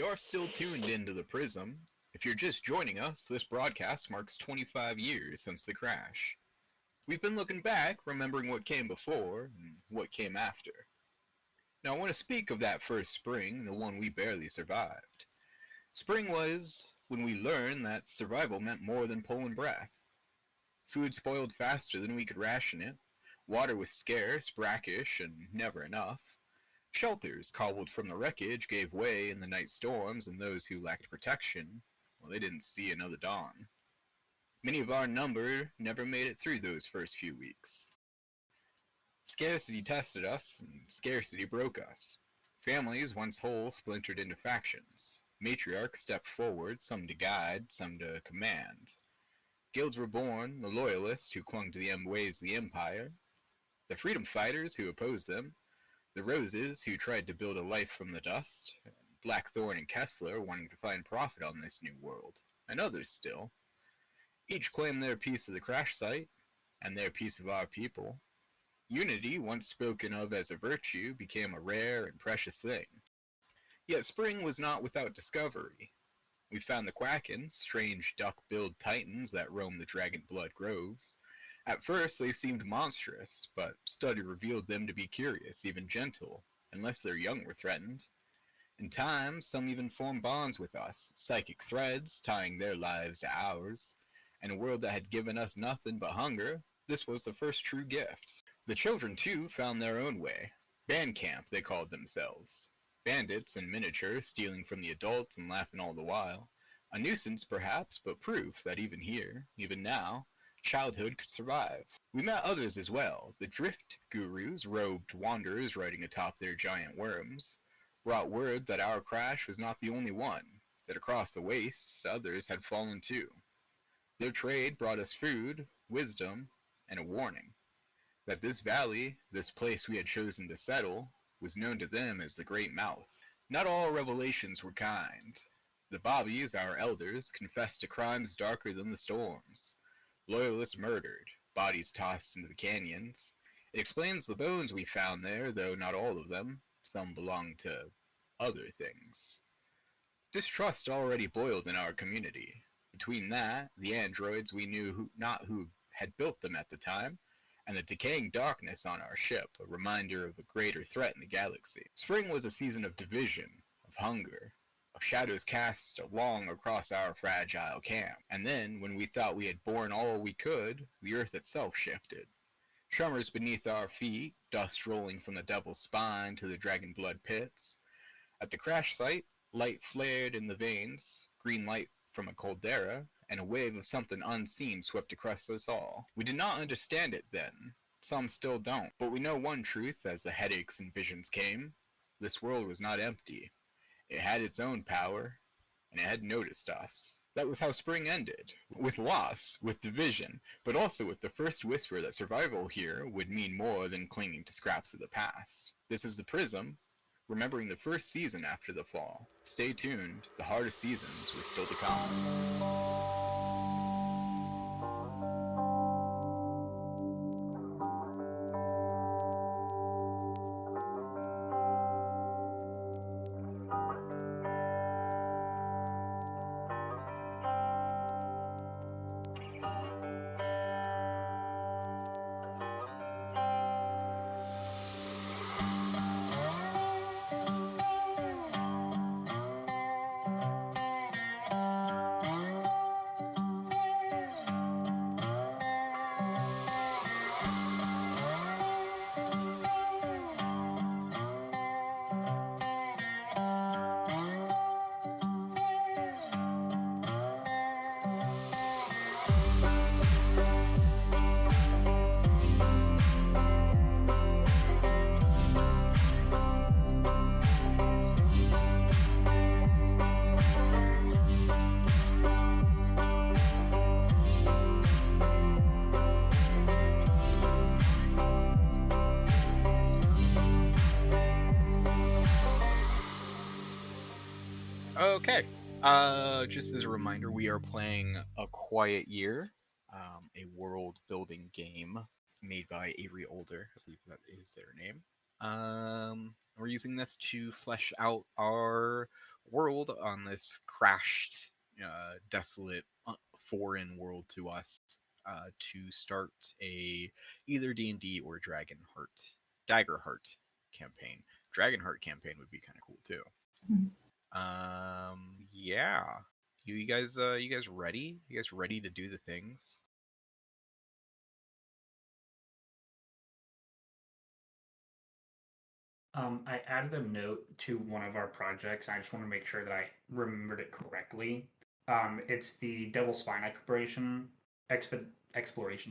You're still tuned into the Prism. If you're just joining us, this broadcast marks 25 years since the crash. We've been looking back, remembering what came before and what came after. Now I want to speak of that first spring, the one we barely survived. Spring was when we learned that survival meant more than pulling breath. Food spoiled faster than we could ration it. Water was scarce, brackish, and never enough. Shelters cobbled from the wreckage gave way in the night storms, and those who lacked protection, well, they didn't see another dawn. Many of our number never made it through those first few weeks. Scarcity tested us, and scarcity broke us. Families, once whole, splintered into factions. Matriarchs stepped forward, some to guide, some to command. Guilds were born, the loyalists who clung to the ways of the empire, the freedom fighters who opposed them, the Roses who tried to build a life from the dust, Blackthorn and Kessler wanting to find profit on this new world, and others still. Each claimed their piece of the crash site, and their piece of our people. Unity, once spoken of as a virtue, became a rare and precious thing. Yet spring was not without discovery. We found the Quackens, strange duck-billed titans that roam the dragon-blood groves. At first they seemed monstrous, but study revealed them to be curious, even gentle, unless their young were threatened. In time, some even formed bonds with us, psychic threads tying their lives to ours. In a world that had given us nothing but hunger, this was the first true gift. The children, too, found their own way. Band camp, they called themselves. Bandits in miniature, stealing from the adults and laughing all the while. A nuisance, perhaps, but proof that even here, even now, childhood could survive. We met others as well. The drift gurus, robed wanderers riding atop their giant worms, brought word that our crash was not the only one, that across the wastes others had fallen too. Their trade brought us food, wisdom, and a warning that this valley, this place we had chosen to settle, was known to them as the Great Mouth. Not all revelations were kind. The Bobbies, our elders, confessed to crimes darker than the storms. Loyalists murdered, bodies tossed into the canyons. It explains the bones we found there, though not all of them. Some belonged to other things. Distrust already boiled in our community. Between that, the androids we knew not who had built them at the time, and the decaying darkness on our ship, a reminder of a greater threat in the galaxy. Spring was a season of division, of hunger, of shadows cast along across our fragile camp. And then, when we thought we had borne all we could, the earth itself shifted. Tremors beneath our feet, dust rolling from the devil's spine to the dragon blood pits. At the crash site, light flared in the veins, green light from a caldera, and a wave of something unseen swept across us all. We did not understand it then. Some still don't. But we know one truth as the headaches and visions came. This world was not empty. It had its own power, and it had noticed us. That was how spring ended. With loss, with division, but also with the first whisper that survival here would mean more than clinging to scraps of the past. This is the Prism, remembering the first season after the fall. Stay tuned, the hardest seasons were still to come. Okay. Just as a reminder, we are playing A Quiet Year, a world-building game made by Avery Older. I believe that is their name. We're using this to flesh out our world on this crashed, desolate, foreign world to us. To start a either D&D or Daggerheart campaign. Dragonheart campaign would be kind of cool too. Yeah. You guys ready? You guys ready to do the things? I added a note to one of our projects. I just want to make sure that I remembered it correctly. It's the Devil Spine exploration.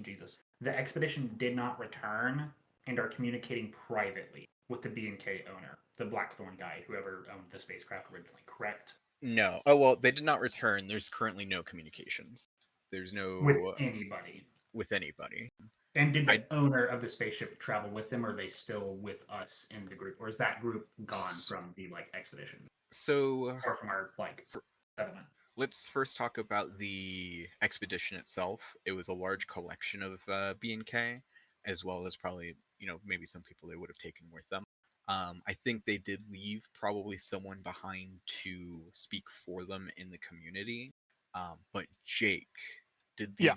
Jesus, the expedition did not return and are communicating privately with the B&K owner, the Blackthorn guy, whoever owned the spacecraft originally. Correct? No. Oh well, they did not return. There's currently no communications. There's With no anybody. with anybody. And did the I owner of the spaceship travel with them, or are they still with us in the group, or is that group gone from the expedition so or from our for, settlement? let's first talk about the expedition itself. It was a large collection of B&K, as well as probably maybe some people they would have taken with them. I think they did leave probably someone behind to speak for them in the community. But Jake, did the Yeah.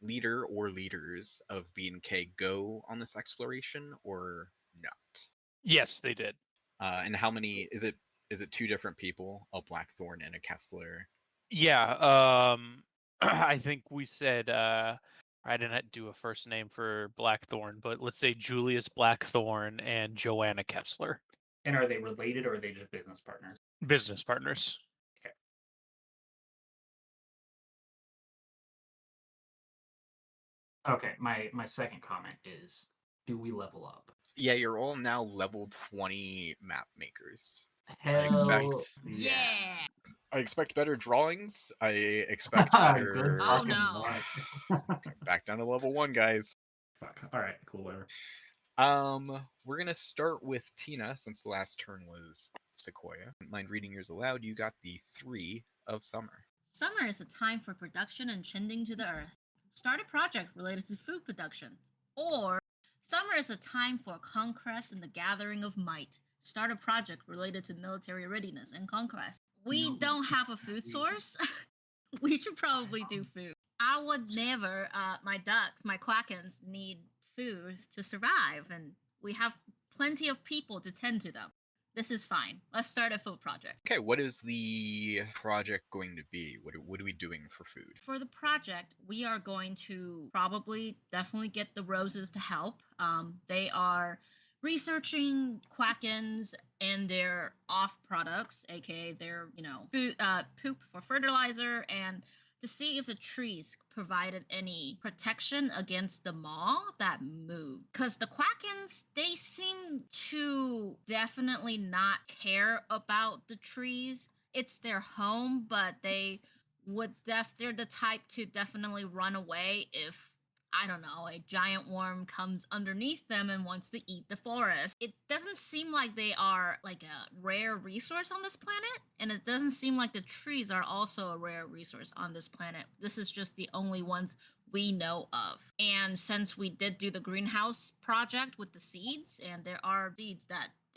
leader or leaders of B&K go on this exploration or not? Yes, they did. And how many is it? Is it two different people, a Blackthorn and a Kessler? Yeah. I think we said I didn't do a first name for Blackthorn, but let's say Julius Blackthorn and Joanna Kessler. And are they related, or are they just business partners? Business partners. Okay. Okay, my second comment is, do we level up? Yeah, you're all now level 20 map makers. Hell Yeah. I expect better drawings. I expect Good better. Oh, fucking no. luck. Back down to level 1, guys. Fuck. All right, cool, whatever. We're gonna start with Tina since the last turn was Sequoia. Mind reading yours aloud? You got the 3 of Summer. Summer is a time for production and tending to the earth. Start a project related to food production. Or summer is a time for conquest and the gathering of might. Start a project related to military readiness and conquest. We don't have a food source. We should probably do food. I would never, my ducks, my quackens need food to survive, and we have plenty of people to tend to them. This is fine. Let's start a food project. Okay, what is the project going to be? What are we doing for food? For the project, we are going to definitely get the roses to help. They are researching quackens and their off products, aka their food, poop for fertilizer, and to see if the trees provided any protection against the moth that move. Because the quackens, they seem to definitely not care about the trees. It's their home, but they're the type to definitely run away if, I don't know, a giant worm comes underneath them and wants to eat the forest. It doesn't seem like they are like a rare resource on this planet, and it doesn't seem like the trees are also a rare resource on this planet. This is just the only ones we know of. And since we did do the greenhouse project with the seeds, and there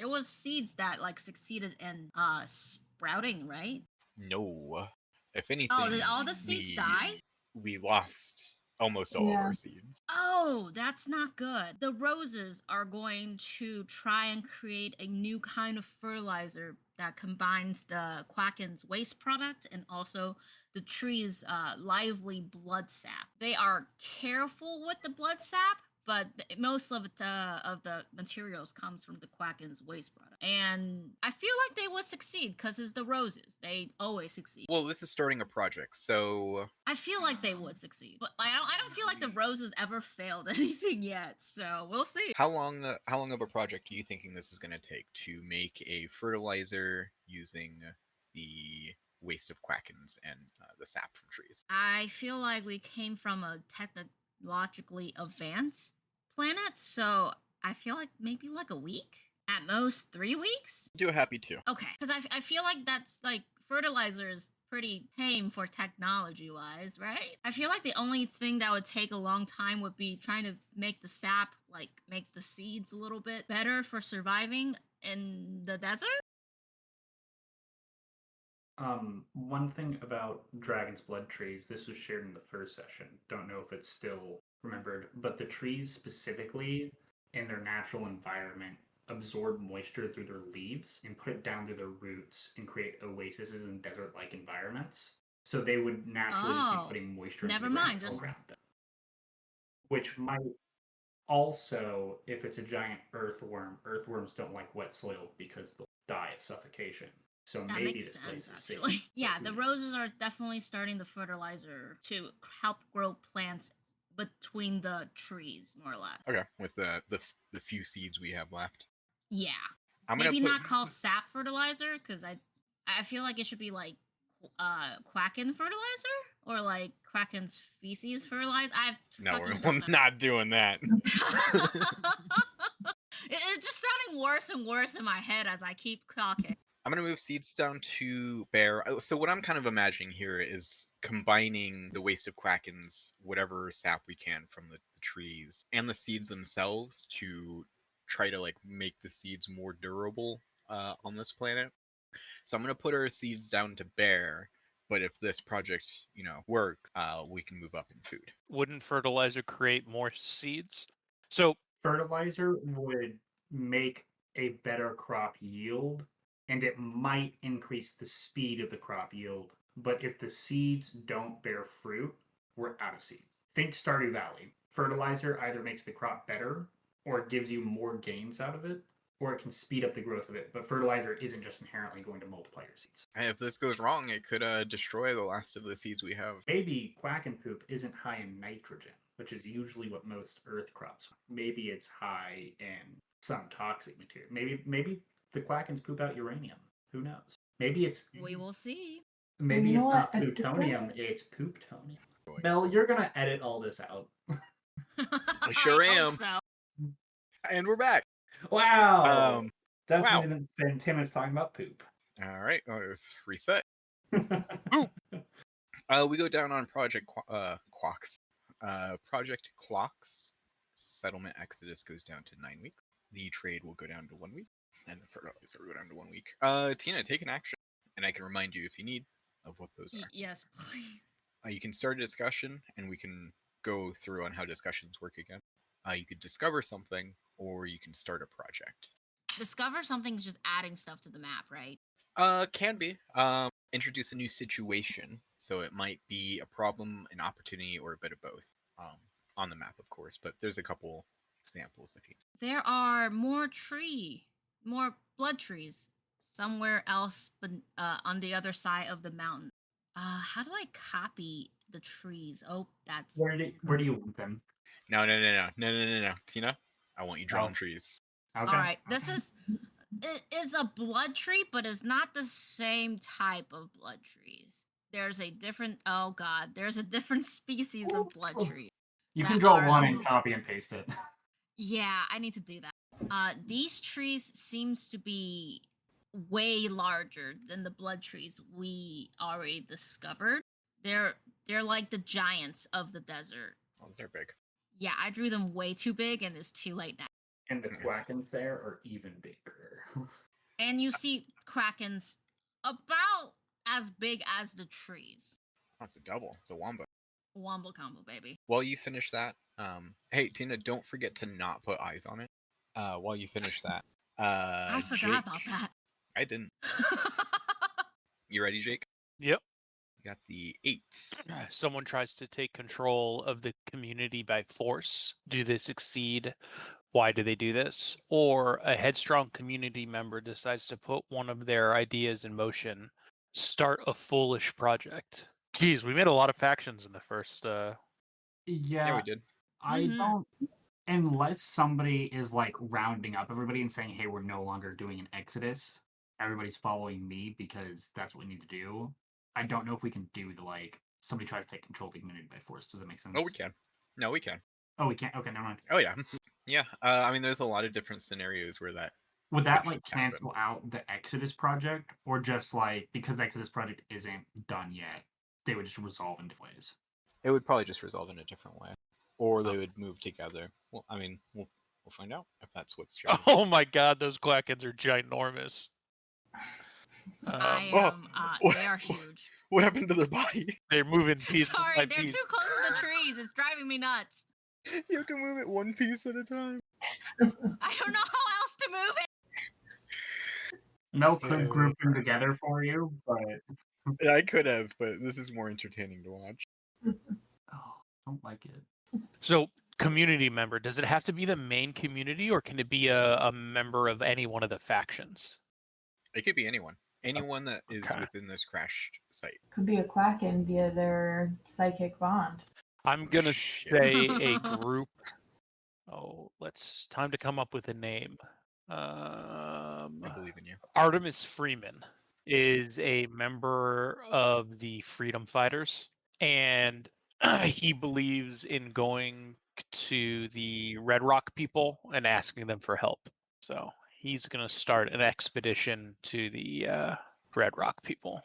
was seeds that succeeded in sprouting, right? No. If anything, Oh, did all the seeds die? We lost almost all of our seeds. Oh, that's not good. The roses are going to try and create a new kind of fertilizer that combines the quacken's waste product and also the tree's lively blood sap. They are careful with the blood sap, but most of the materials comes from the quacken's waste product. And I feel like they would succeed because it's the roses. They always succeed. Well, this is starting a project, so I feel like they would succeed, but I don't feel like the roses ever failed anything yet. So we'll see. how long of a project are you thinking this is going to take to make a fertilizer using the waste of quackens and the sap from trees? I feel like we came from a technologically advanced planet, so I feel like maybe like a week, at most 3 weeks. Do a happy 2. Okay, because I feel like that's like fertilizers pretty tame for technology wise, right? I feel like the only thing that would take a long time would be trying to make the sap, like make the seeds a little bit better for surviving in the desert. One thing about Dragon's Blood trees, this was shared in the first session. Don't know if it's still remembered, but the trees specifically in their natural environment absorb moisture through their leaves and put it down through their roots and create oases in desert-like environments. So they would naturally just be Oh, putting moisture into never the ground mind. Just around them. Which might also, if it's a giant earthworm, earthworms don't like wet soil because they'll die of suffocation. So that maybe makes this place sense, is safe. actually. but Yeah, who the knows? roses are definitely starting the fertilizer to help grow plants between the trees, more or less. Okay, with the few seeds we have left. Yeah. I'm gonna Maybe put not call sap fertilizer because I feel like it should be like Quacken fertilizer or like Quacken's feces fertilizer. I've no, fucking we're don't know. not doing that. It's just sounding worse and worse in my head as I keep talking. I'm gonna move seeds down to bear. So what I'm kind of imagining here is combining the waste of Quacken's whatever sap we can from the trees and the seeds themselves to try to like make the seeds more durable on this planet. So I'm gonna put our seeds down to bear. But if this project, works, we can move up in food. Wouldn't fertilizer create more seeds? So Fertilizer would make a better crop yield, and it might increase the speed of the crop yield. But if the seeds don't bear fruit, we're out of seed. Think Stardew Valley. Fertilizer either makes the crop better or it gives you more gains out of it, or it can speed up the growth of it. But fertilizer isn't just inherently going to multiply your seeds. And if this goes wrong, it could destroy the last of the seeds we have. Maybe quack and poop isn't high in nitrogen, which is usually what most earth crops are. Maybe it's high in some toxic material. Maybe the quackens poop out uranium. Who knows? Maybe it's We will see. maybe You it's know not what? plutonium, it's pooptonium. Mel, you're gonna edit all this out. I sure I hope am. so. And we're back. Wow. Wow. Definitely didn't spend 10 minutes talking about poop. All right, let's reset. We go down on Project Quox. Project Clocks. Settlement Exodus goes down to 9 weeks. The trade will go down to 1 week. And the fertilizer will go down to 1 week. Tina, take an action. And I can remind you if you need of what those are. Yes, please. You can start a discussion and we can go through on how discussions work again. You could discover something or you can start a project. Discover something's just adding stuff to the map, right? Can be. Introduce a new situation. So it might be a problem, an opportunity, or a bit of both. On the map, of course, but there's a couple examples if you. There are more blood trees somewhere else, but on the other side of the mountain. How do I copy the trees? Oh, that's Where do you want them? No. Tina, I want you drawing trees. Okay. all right. This is it is a blood tree, but it's not the same type of blood trees. There's a different. Oh God, there's a different species of blood tree. You can that draw are one a and little- copy and paste it. Yeah, I need to do that. These trees seems to be way larger than the blood trees we already discovered. They're like the giants of the desert. Oh, those are big. Yeah, I drew them way too big, and it's too late now. And the quackens there are even bigger. And you see krakens about as big as the trees. That's a double. It's a wombo. Wombo combo, baby. While you finish that, hey Tina, don't forget to not put eyes on it. While you finish that, I forgot about Jake- that. I didn't. You ready, Jake? Yep. You got the 8. Someone tries to take control of the community by force. Do they succeed? Why do they do this? Or a headstrong community member decides to put one of their ideas in motion, start a foolish project. Geez, we made a lot of factions in the first. Yeah, we did. I Mhm. don't. Unless somebody is like rounding up everybody and saying, "Hey, we're no longer doing an exodus. Everybody's following me because that's what we need to do." I don't know if we can do the like somebody tries to take control of the community by force. Does that make sense? Oh, we can. No, we can. Oh, we can't. Okay, never mind. Oh yeah, yeah. I mean, there's a lot of different scenarios where that Would that which like just happened. cancel out the Exodus project, or just like because the Exodus project isn't done yet, they would just resolve in different ways? It would probably just resolve in a different way, or they would move together. Well, I mean, we'll find out if that's what's changed. Oh my god, those quackens are ginormous. I Oh, am. what- They are huge. What happened to their body? They're moving pieces Sorry, by they're piece. too close to the trees. It's driving me nuts. You have to move it one piece at a time. I don't know how else to move it. Mel could Yeah, group them that's together for you, but Yeah, I could have, but this is more entertaining to watch. oh, I don't like it. So, community member, does it have to be the main community, or can it be a member of any one of the factions? It could be anyone. Anyone that is Okay. within this crashed site. Could be a Quacken via their psychic bond. I'm gonna Shit. say a group. Oh, time to come up with a name. I believe in you. Artemis Freeman is a member of the Freedom Fighters, and he believes in going to the Red Rock people and asking them for help. So he's going to start an expedition to the Red Rock people.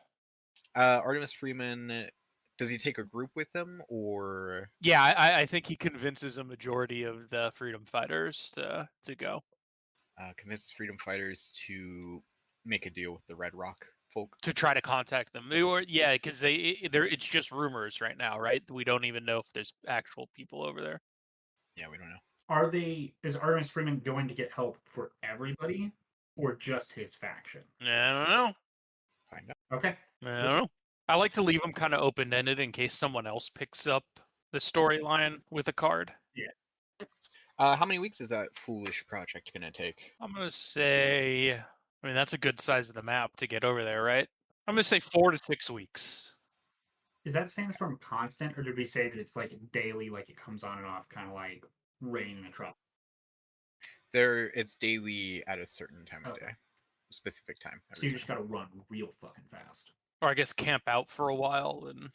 Artemis Freeman, does he take a group with him, or Yeah, I think he convinces a majority of the Freedom Fighters to go. convinces freedom fighters to make a deal with the Red Rock folk? To try to contact them. Yeah, because it's just rumors right now, right? We don't even know if there's actual people over there. Yeah, we don't know. Is Artemis Freeman going to get help for everybody, or just his faction? I don't know. Find out. Okay. I don't know. I like to leave them kind of open-ended in case someone else picks up the storyline with a card. How many weeks is that foolish project gonna take? I'm gonna say, I mean, that's a good size of the map to get over there, right? I'm gonna say 4 to 6 weeks. Is that sandstorm constant, or did we say that it's like daily, like it comes on and off, kind of like rain in a tropic? It's daily at a certain time of Okay. day, specific time. So you just gotta run real fucking fast. Or I guess camp out for a while and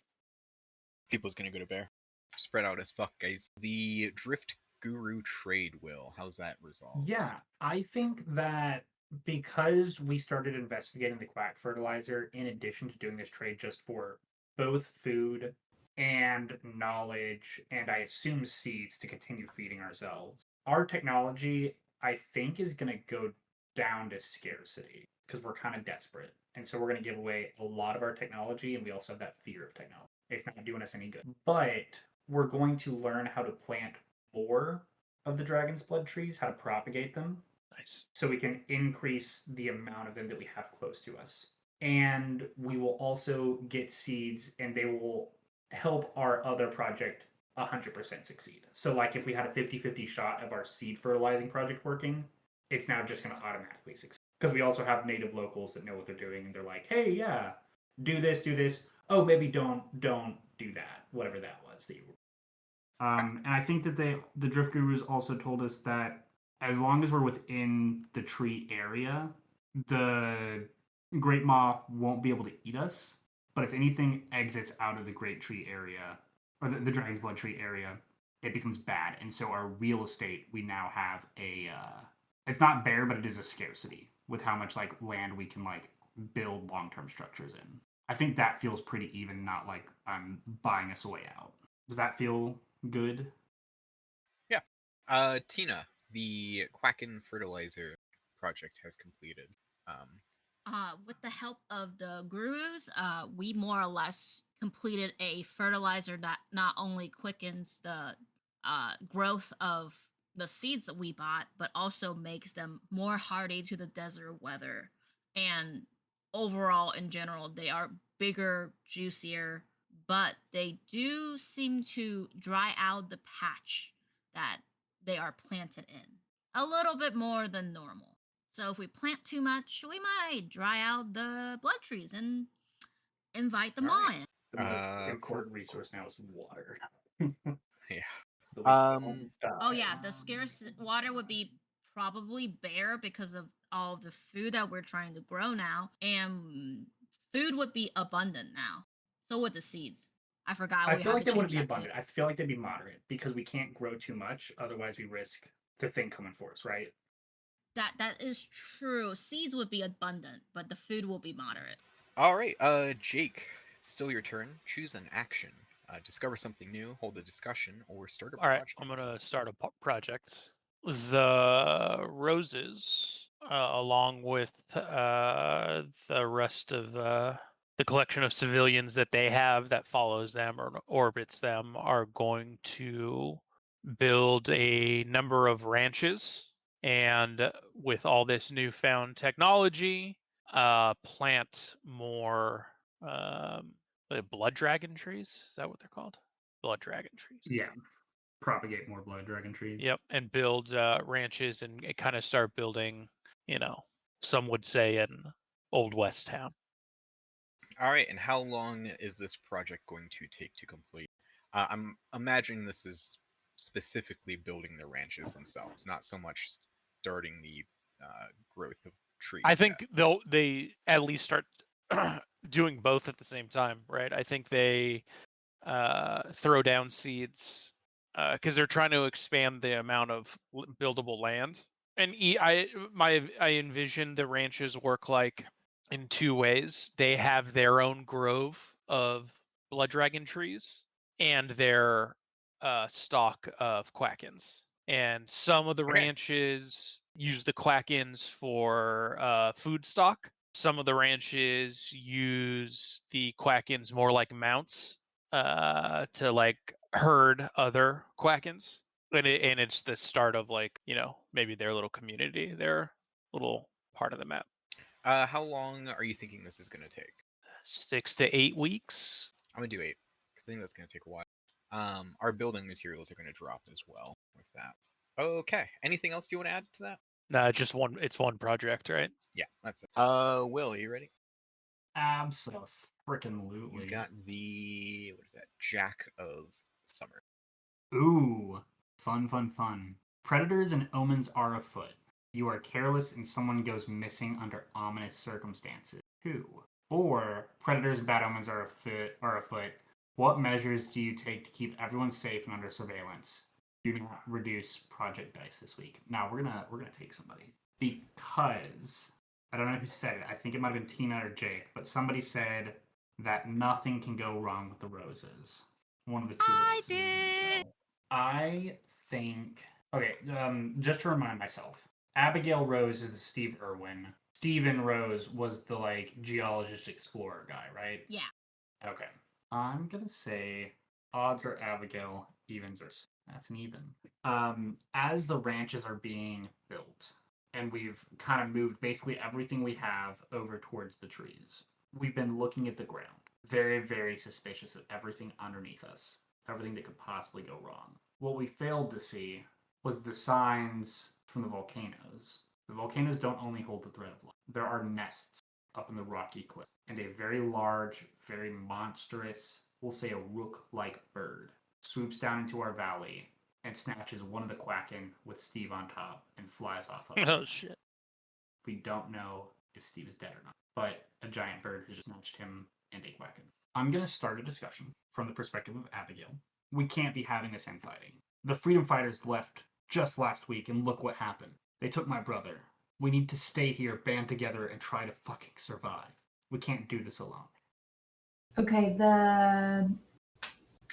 People's gonna go to bear. Spread out as fuck, guys. The Drift Guru trade will. How's that resolved? Yeah, I think that because we started investigating the quack fertilizer, in addition to doing this trade just for both food and knowledge, and I assume seeds to continue feeding ourselves, our technology, I think, is going to go down to scarcity because we're kind of desperate. And so we're going to give away a lot of our technology, and we also have that fear of technology. It's not doing us any good. But we're going to learn how to plant more of the dragon's blood trees, how to propagate them, nice. so we can increase the amount of them that we have close to us. And we will also get seeds, and they will help our other project 100% succeed. So like if we had a 50-50 shot of our seed fertilizing project working, it's now just going to automatically succeed. Because we also have native locals that know what they're doing, and they're like, hey, yeah, do this. Oh, maybe don't do that, whatever that was that you were. And I think that the Drift Gurus also told us that as long as we're within the tree area, the Great Maw won't be able to eat us. But if anything exits out of the Great Tree area, or the Dragon's Blood Tree area, it becomes bad. And so our real estate, we now have it's not bare, but it is a scarcity with how much like land we can like build long-term structures in. I think that feels pretty even, not like I'm buying us a way out. Does that feel good? Yeah. Tina, the Quacken fertilizer project has completed. With the help of the gurus, we more or less completed a fertilizer that not only quickens the growth of the seeds that we bought, but also makes them more hardy to the desert weather. And overall, in general, they are bigger, juicier, but they do seem to dry out the patch that they are planted in a little bit more than normal. So if we plant too much, we might dry out the blood trees and invite them All all right. in. The most Cool. important resource now is water. Yeah. So we Um, don't die. Oh yeah, the scarce water would be probably bare because of all of the food that we're trying to grow now, and food would be abundant now. So would the seeds. I forgot. I we feel have like to they wouldn't change be that abundant. too. I feel like they'd be moderate because we can't grow too much. Otherwise, we risk the thing coming for us, right? That is true. Seeds would be abundant, but the food will be moderate. All right, Jake, still your turn. Choose an action. Discover something new, hold a discussion, or start a All right, project. I'm gonna start a project. The roses, along with the rest of the collection of civilians that they have that follows them or orbits them, are going to build a number of ranches. And with all this newfound technology, plant more blood dragon trees. Is that what they're called? Blood dragon trees. Yeah. Propagate more blood dragon trees. Yep, and build ranches and kind of start building, some would say an Old West town. All right, and how long is this project going to take to complete? I'm imagining this is specifically building the ranches themselves, not so much starting the growth of trees. I think they at least start doing both at the same time, right? I think they throw down seeds because they're trying to expand the amount of buildable land. And I envision the ranches work like in two ways. They have their own grove of blood dragon trees and their stock of quackins. And some of the Okay. ranches use the quackins for food stock. Some of the ranches use the quackins more like mounts to like herd other quackins. And it's the start of like, maybe their little community, their little part of the map. How long are you thinking this is going to take? 6 to 8 weeks. I'm going to do 8, because I think that's going to take a while. Our building materials are going to drop as well with that. Okay, anything else you want to add to that? No, just one. It's one project, right? Yeah, that's it. Will, are you ready? Abso-frickin-lutely. You got the, what is that, Jack of Summer. Ooh, fun. Predators and omens are afoot. You are careless and someone goes missing under ominous circumstances. Who? Or predators and bad omens are afoot. What measures do you take to keep everyone safe and under surveillance? Do not reduce project dice this week. Now we're gonna take somebody because I don't know who said it. I think it might have been Tina or Jake, but somebody said that nothing can go wrong with the roses. One of the two. I did. I think. Okay, just to remind myself, Abigail Rose is Steve Irwin. Stephen Rose was the geologist explorer guy, right? Yeah. Okay. I'm gonna say odds are Abigail, evens are that's an even. As the ranches are being built, and we've kind of moved basically everything we have over towards the trees, we've been looking at the ground. Very, very suspicious of everything underneath us. Everything that could possibly go wrong. What we failed to see was the signs from the volcanoes. The volcanoes don't only hold the thread of life. There are nests up in the rocky cliff, and a very large, very monstrous, we'll say a rook-like bird, swoops down into our valley and snatches one of the quacken with Steve on top and flies off of it. Oh shit! We don't know if Steve is dead or not, but a giant bird has just snatched him and a quacken. I'm going to start a discussion from the perspective of Abigail. We can't be having this infighting. The freedom fighters left just last week, and look what happened. They took my brother. We need to stay here, band together, and try to fucking survive. We can't do this alone. Okay,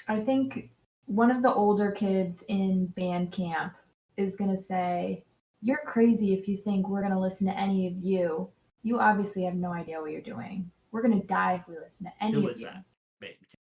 I think one of the older kids in band camp is going to say, "You're crazy if you think we're going to listen to any of you. You obviously have no idea what you're doing. We're going to die if we listen to any Who of is you." that? Band camp.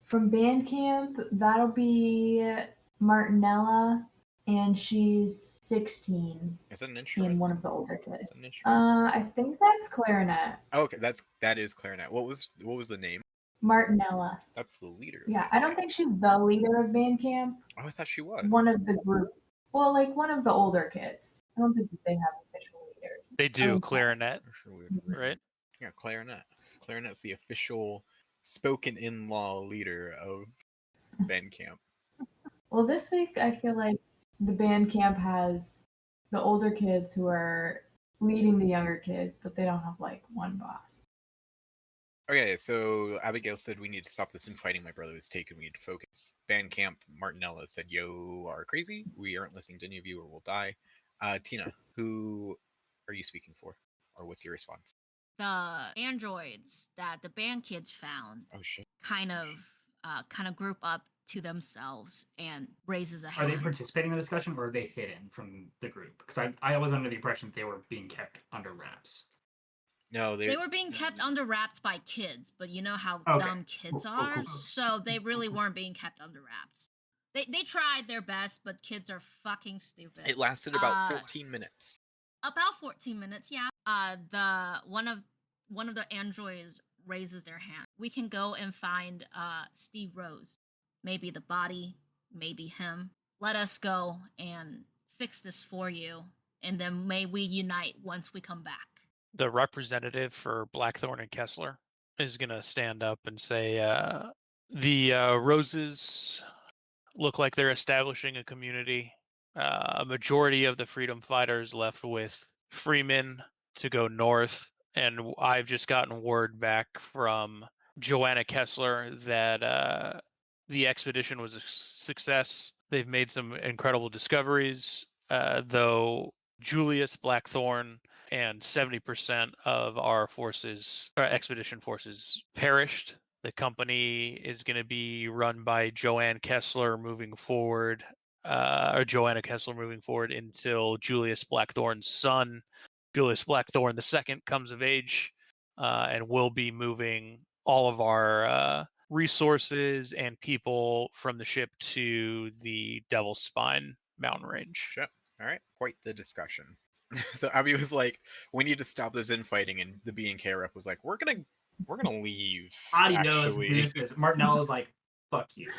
From band camp, that'll be Martinella, and she's 16. Is that an instrument? And one of the older kids. Is that an instrument? I think that's clarinet. Oh, okay, that is clarinet. What was the name? Martinella. That's the leader. Yeah, I don't think she's the leader of band camp. Oh, I thought she was. One of the group. Well, one of the older kids. I don't think they have official leaders. They do Okay. clarinet, I'm sure right? Yeah, clarinet. Clarinet's the official spoken-in-law leader of band camp. Well, this week I feel like the band camp has the older kids who are leading the younger kids, but they don't have one boss. Okay, so Abigail said we need to stop this infighting. My brother was taken. We need to focus. Band camp. Martinella said, "Yo, are crazy. We aren't listening to any of you, or we'll die." Tina, who are you speaking for? Or what's your response? The androids that the band kids found Oh, shit. kind of group up to themselves and raises a Are hand. they participating in the discussion, or are they hidden from the group? Because I was under the impression that they were being kept under wraps. No, They were being kept under wraps by kids, but you know how Okay. dumb kids Cool, are, cool. so they really weren't being kept under wraps. They tried their best, but kids are fucking stupid. It lasted about 14 minutes. About 14 minutes, yeah. The one of the androids raises their hand. We can go and find Steve Rose. Maybe the body, maybe him. Let us go and fix this for you, and then may we unite once we come back. The representative for Blackthorn and Kessler is going to stand up and say, the Roses look like they're establishing a community. A majority of the freedom fighters left with Freeman to go north, and I've just gotten word back from Joanna Kessler that the expedition was a success. They've made some incredible discoveries, though Julius Blackthorn and 70% of our expedition forces perished. The company is going to be run by Joanna Kessler moving forward until Julius Blackthorn's son, Julius Blackthorn II, comes of age, and we'll be moving all of our resources and people from the ship to the Devil's Spine mountain range. Shit. All right, quite the discussion. So Abby was like, "We need to stop this infighting," and the B&K rep was like, "We're gonna leave." Adios, Actually, deuces. Martinello's like, fuck you.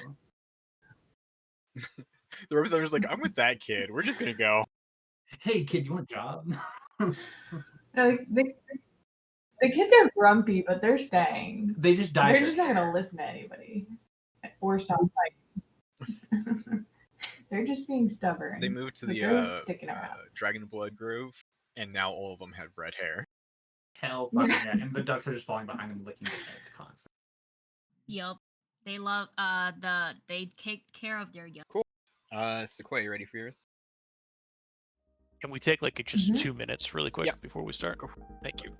the representative's like, "I'm with that kid. We're just gonna go." Hey, kid, you want a job? Like, the kids are grumpy, but they're staying. They just died. They're just not going to listen to anybody or stop fighting. They're just being stubborn. They moved to but the they're sticking around. Dragon Blood Grove, and now all of them have red hair. Hell fucking yeah. And the ducks are just falling behind them, licking their heads constantly. Yup. They love they take care of their young. Cool. Sequoia, you ready for yours? Can we take like just Mhm. 2 minutes really quick Yeah. before we start? Go. Thank you.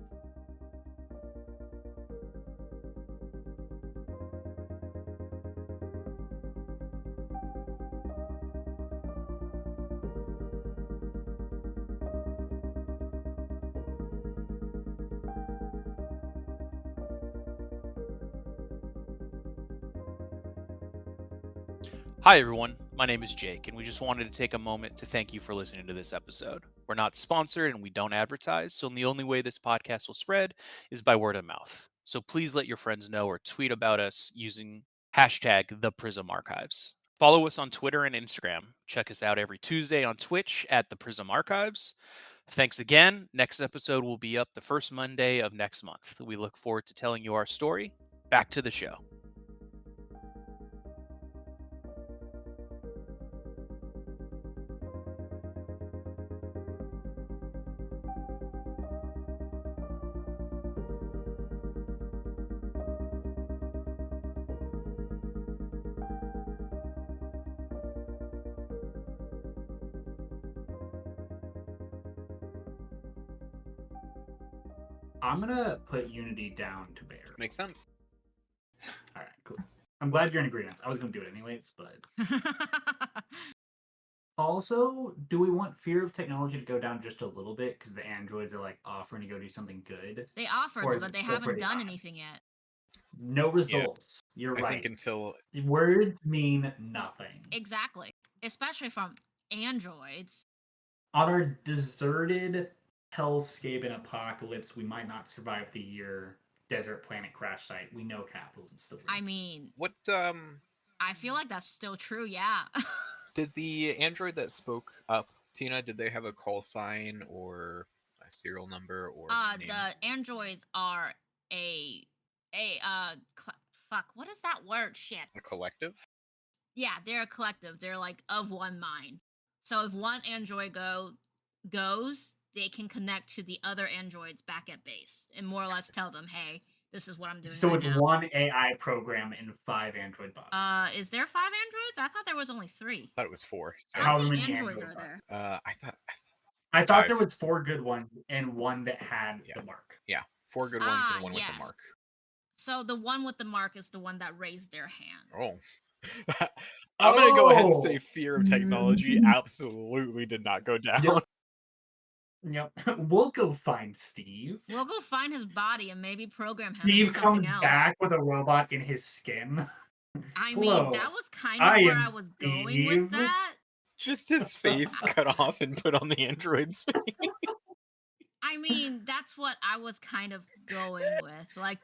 Hi, everyone. My name is Jake, and we just wanted to take a moment to thank you for listening to this episode. We're not sponsored and we don't advertise, so the only way this podcast will spread is by word of mouth. So please let your friends know or tweet about us using hashtag the Prism Archives. Follow us on Twitter and Instagram. Check us out every Tuesday on Twitch at the Prism Archives. Thanks again. Next episode will be up the first Monday of next month. We look forward to telling you our story. Back to the show. I'm gonna put Unity down to bear. Makes sense. All right, cool. I'm glad you're in agreement. I was gonna do it anyways, but also, do we want fear of technology to go down just a little bit because the androids are like offering to go do something good? They Or offered, is but it they still haven't pretty done high? anything yet. No results. You're I right. think until Words mean nothing. Exactly. Especially from androids. On our deserted hellscape and apocalypse, we might not survive the year desert planet crash site. We know capitalism's still real. I mean, what I feel like that's still true, yeah. did the android that spoke up, Tina, did they have a call sign or a serial number or name? The androids are fuck, what is that word? Shit. A collective? Yeah, they're a collective. They're like of one mind. So if one android goes, they can connect to the other androids back at base and more or less tell them, hey, this is what I'm doing. So right it's now. one AI program and 5 android bots. Is there 5 androids? I thought there was only 3. I thought it was 4. So, How many many androids android are there? I thought I thought there Five. was 4 good ones and one that had Yeah. the mark. Yeah, 4 good ones and one with the Yes. mark. So the one with the mark is the one that raised their hand. Oh. I'm gonna go ahead and Oh! say fear of technology absolutely did not go down. Yep. Yep. We'll go find Steve. We'll go find his body and maybe program him Steve to do something comes else. back with a robot in his skin. I Hello, mean, that was kind of where I was going with Steve. that. Just his face cut off and put on the android's face. I mean, that's what I was kind of going with. Like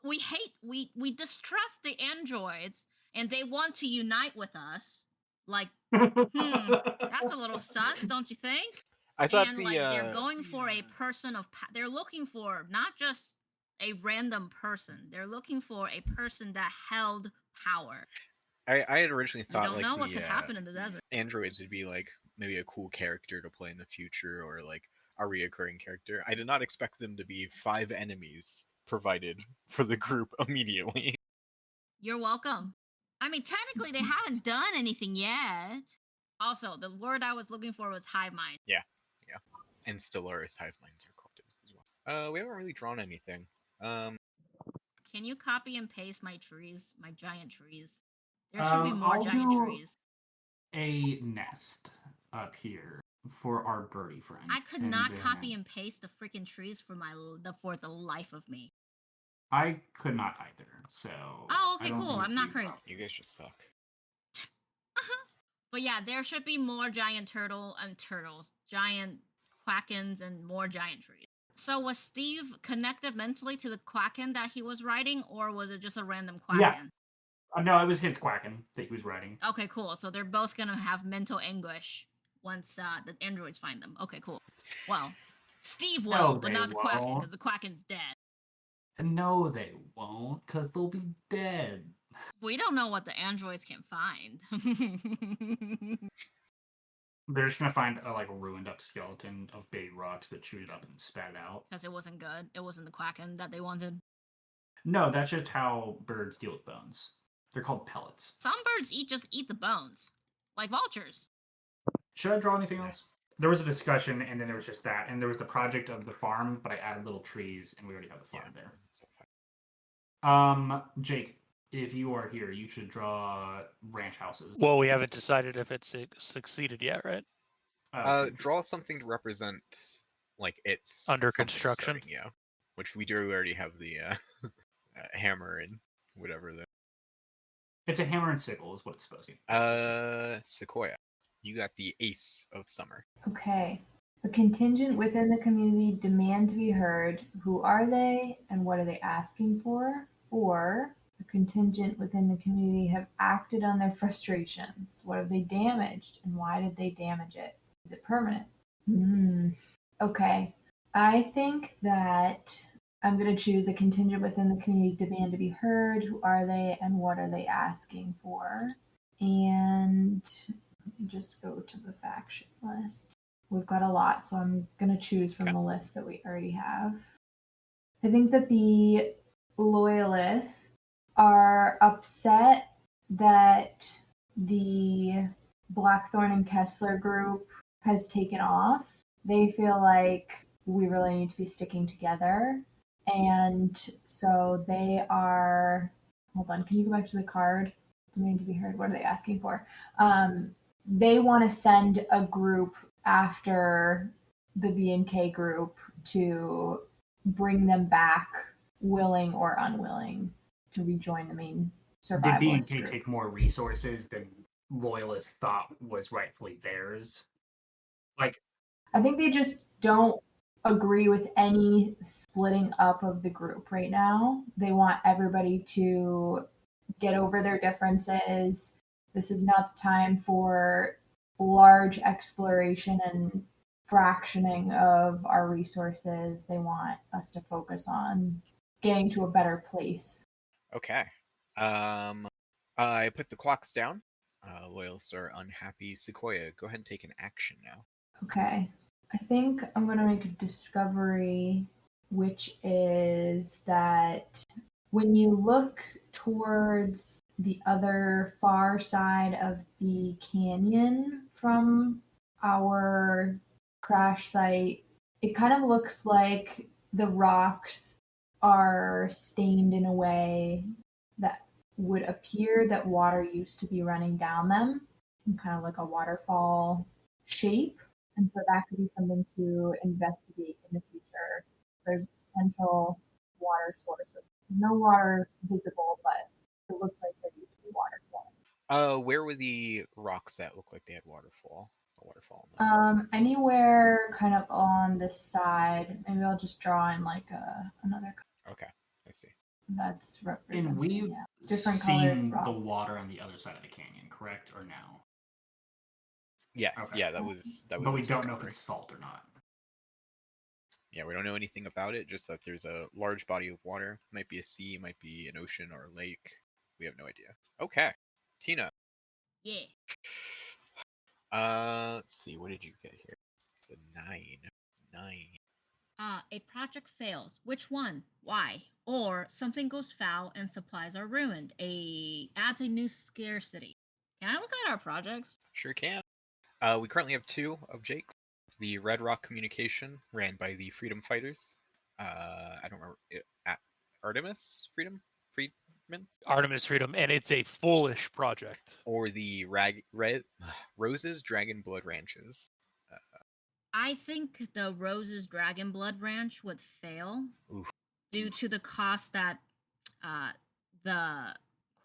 we distrust the androids and they want to unite with us. Like, that's a little sus, don't you think? I thought And the like they're going for a person of they're looking for not just a random person. They're looking for a person that held power. I had originally You thought don't like know what the could happen in the desert. androids would be like maybe a cool character to play in the future or like a reoccurring character. I did not expect them to be 5 enemies provided for the group immediately. You're welcome. I mean, technically, they haven't done anything yet. Also, the word I was looking for was hive mind. Yeah. And Stellaris hive minds are cultists as well. We haven't really drawn anything. Can you copy and paste my trees, my giant trees? There should be more I'll giant do trees. a nest up here for our birdie friend. I could and not then- copy and paste the freaking trees for the life of me. I could not either, so... Oh, I okay, don't cool. think I'm not you- crazy. You guys just suck. But yeah, there should be more giant turtles, giant quackens, and more giant trees. So was Steve connected mentally to the quacken that he was riding, or was it just a random quacken? Yeah. No, it was his quacking that he was riding. Okay, cool. So they're both gonna have mental anguish once the androids find them. Okay, cool. Well, Steve will, No, but they not the quacken, won't. because the quacken's dead. No, they won't, because they'll be dead. We don't know what the androids can find. They're just gonna find a ruined up skeleton of baby rocks that chewed it up and spat it out. Because it wasn't good. It wasn't the quacken that they wanted. No, that's just how birds deal with bones. They're called pellets. Some birds just eat the bones, like vultures. Should I draw anything else? There was a discussion, and then there was just that, and there was the project of the farm, but I added little trees, and we already have the farm there. Jake, if you are here, you should draw ranch houses. Well, we haven't decided if it's succeeded yet, right? Draw something to represent like it's Under something construction? starting, yeah. Which we do already have the hammer and whatever there. It's a hammer and sickle is what it's supposed to be. Sequoia. You got the ace of summer. Okay. A contingent within the community demand to be heard. Who are they and what are they asking for? Or a contingent within the community have acted on their frustrations. What have they damaged and why did they damage it? Is it permanent? Okay. I think that I'm going to choose a contingent within the community demand to be heard. Who are they and what are they asking for? And just go to the faction list. We've got a lot, so I'm going to choose from the list that we already have. I think that the loyalists are upset that the Blackthorn and Kessler group has taken off. They feel like we really need to be sticking together. And so they are... Hold on, can you go back to the card? Demand to be heard. What are they asking for? They want to send a group after the B&K group to bring them back, willing or unwilling, to rejoin the main Did survivalist B&K group. take more resources than loyalists thought was rightfully theirs? I think they just don't agree with any splitting up of the group right now. They want everybody to get over their differences. This is not the time for large exploration and fractioning of our resources. They want us to focus on getting to a better place. Okay. I put the clocks down. Loyalists are unhappy. Sequoia, go ahead and take an action now. Okay. I think I'm going to make a discovery, which is that when you look towards the other far side of the canyon from our crash site. It kind of looks like the rocks are stained in a way that would appear that water used to be running down them, kind of like a waterfall shape. And so that could be something to investigate in the future. There's potential water source. No water visible, but it looks like there used to be water flowing. Where were the rocks that looked like they had waterfall? A waterfall. Anywhere kind of on this side. Maybe I'll just draw in like another. Okay, I see. That's And we've different seen colored the rock. water on the other side of the canyon, correct? Or no? Yes, Okay. yeah, that was But a we don't know if discovery. it's salt or not. Yeah, we don't know anything about it, just that there's a large body of water. Might be a sea, might be an ocean or a lake. We have no idea. Okay. Tina. Yeah. Let's see, what did you get here? It's a 9. 9. A project fails. Which one? Why? Or something goes foul and supplies are ruined. Adds a new scarcity. Can I look at our projects? Sure can. We currently have 2 of Jake's. The Red Rock Communication, ran by the Freedom Fighters. I don't remember. Artemis? Freedman? Artemis Freedom, and it's a foolish project. Or the Roses Dragon Blood Ranches. I think the Rose's Dragon Blood Ranch would fail Oof. due to the cost that the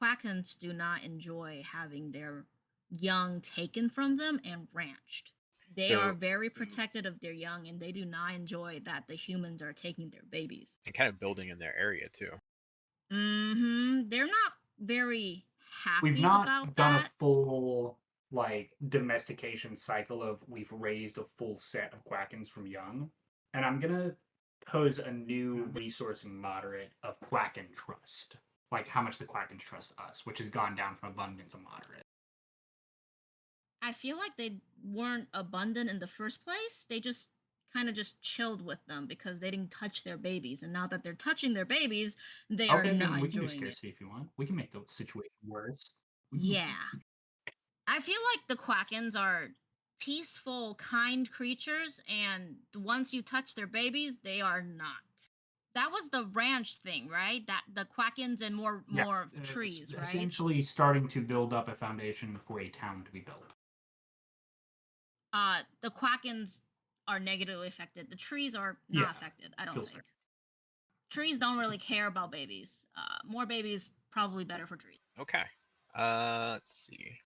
Quackens do not enjoy having their young taken from them and ranched. They So- are very protected of their young, and they do not enjoy that the humans are taking their babies. And kind of building in their area, too. They're not very happy We've not about done that. a full domestication cycle of we've raised a full set of Quackens from young. And I'm gonna pose a new resourcing moderate of Quacken trust. Like how much the Quackens trust us, which has gone down from abundant to moderate. I feel like they weren't abundant in the first place. They just kind of just chilled with them because they didn't touch their babies. And now that they're touching their babies, they are Okay, not then we can do enjoying it. scarcity if you want. We can make the situation worse. Yeah. I feel like the Quackens are peaceful, kind creatures, and once you touch their babies, they are not. That was the ranch thing, right? That the Quackens and more trees, right? Essentially starting to build up a foundation for a town to be built. The Quackens are negatively affected. The trees are not affected, I don't think. Trees don't really care about babies. More babies, probably better for trees. Okay. Let's see.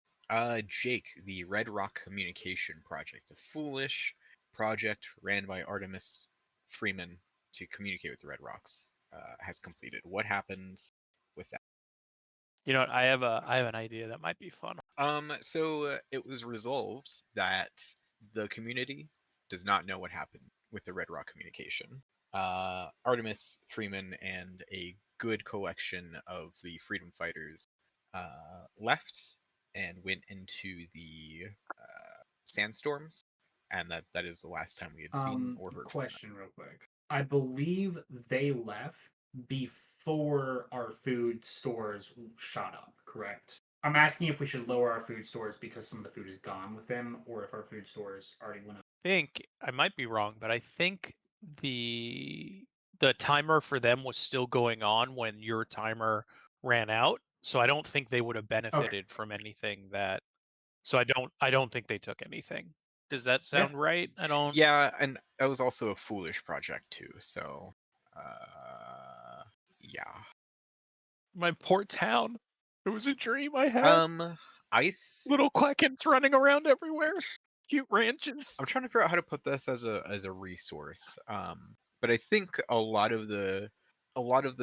Jake, the Red Rock Communication Project, a foolish project ran by Artemis Freeman to communicate with the Red Rocks, has completed. What happens with that? You know what? I have an idea that might be fun. So it was resolved that the community does not know what happened with the Red Rock Communication. Artemis Freeman and a good collection of the freedom fighters left and went into the sandstorms, and that is the last time we had seen or heard. Question real quick. I believe they left before our food stores shot up, correct? I'm asking if we should lower our food stores because some of the food is gone with them, or if our food stores already went up. I think I might be wrong, but I think the timer for them was still going on when your timer ran out. So I don't think they would have benefited from anything that. So I don't think they took anything. Does that sound right? I don't. Yeah, and that was also a foolish project too. So, yeah. My poor town. It was a dream I had. Little Quackens running around everywhere. Cute ranches. I'm trying to figure out how to put this as a resource. But I think a lot of the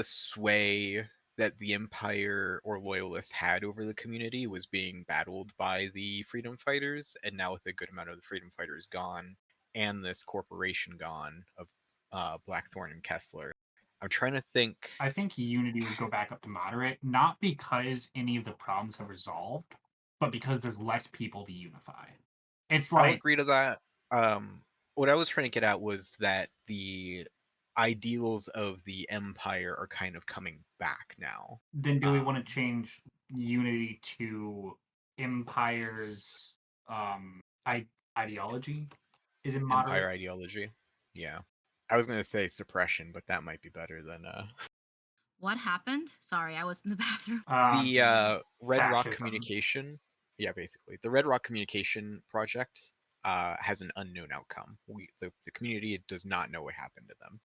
sway that the Empire or Loyalists had over the community was being battled by the freedom fighters, and now with a good amount of the freedom fighters gone and this corporation gone of Blackthorn and Kessler, I'm trying to think. I think Unity would go back up to moderate, not because any of the problems have resolved, but because there's less people to unify. It's like I'll agree to that. What I was trying to get at was that the ideals of the Empire are kind of coming back now. Then do we want to change Unity to Empire's ideology? Is it Empire moderate? ideology. Yeah. I was gonna say suppression, but that might be better than What happened? Sorry, I was in the bathroom. the Red Rock Fascism. Communication. Yeah, basically. The Red Rock Communication project has an unknown outcome. The community does not know what happened to them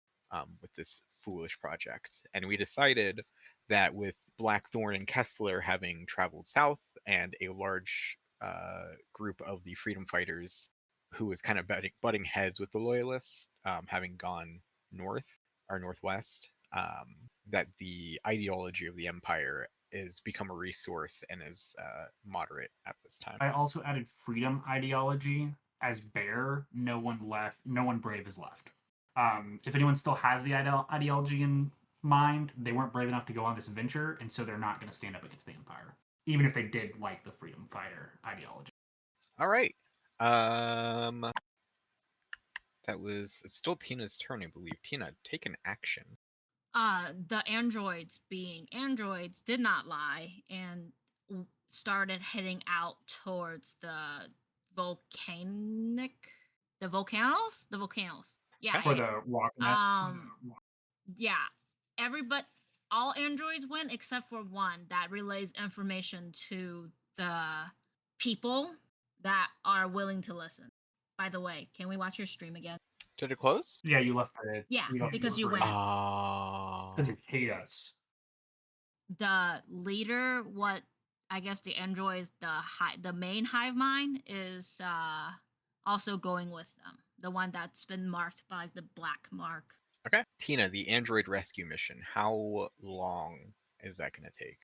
with this foolish project. And we decided that with Blackthorn and Kessler having traveled south and a large group of the freedom fighters who was kind of butting heads with the loyalists, having gone north or northwest, that the ideology of the empire is become a resource and is moderate at this time. I also added freedom ideology as bear. No one left. No one brave is left. If anyone still has the ideology in mind, they weren't brave enough to go on this adventure, and so they're not going to stand up against the empire, even if they did like the freedom fighter ideology. All right. That was it's still Tina's turn, I believe. Tina, take an action. The androids, being androids, did not lie and started heading out towards the volcanic, the volcanoes. Yeah, For the rock nest. yeah. Everybody, all androids went except for one that relays information to the people that are willing to listen. By the way, can we watch your stream again? Did it close? Yeah, you left it. Yeah, don't because need you to went. Because you hate us. The leader, what I guess the androids, the main hive mind is also going with them. The one that's been marked by the black mark. Okay. Tina, the android rescue mission. How long is that going to take?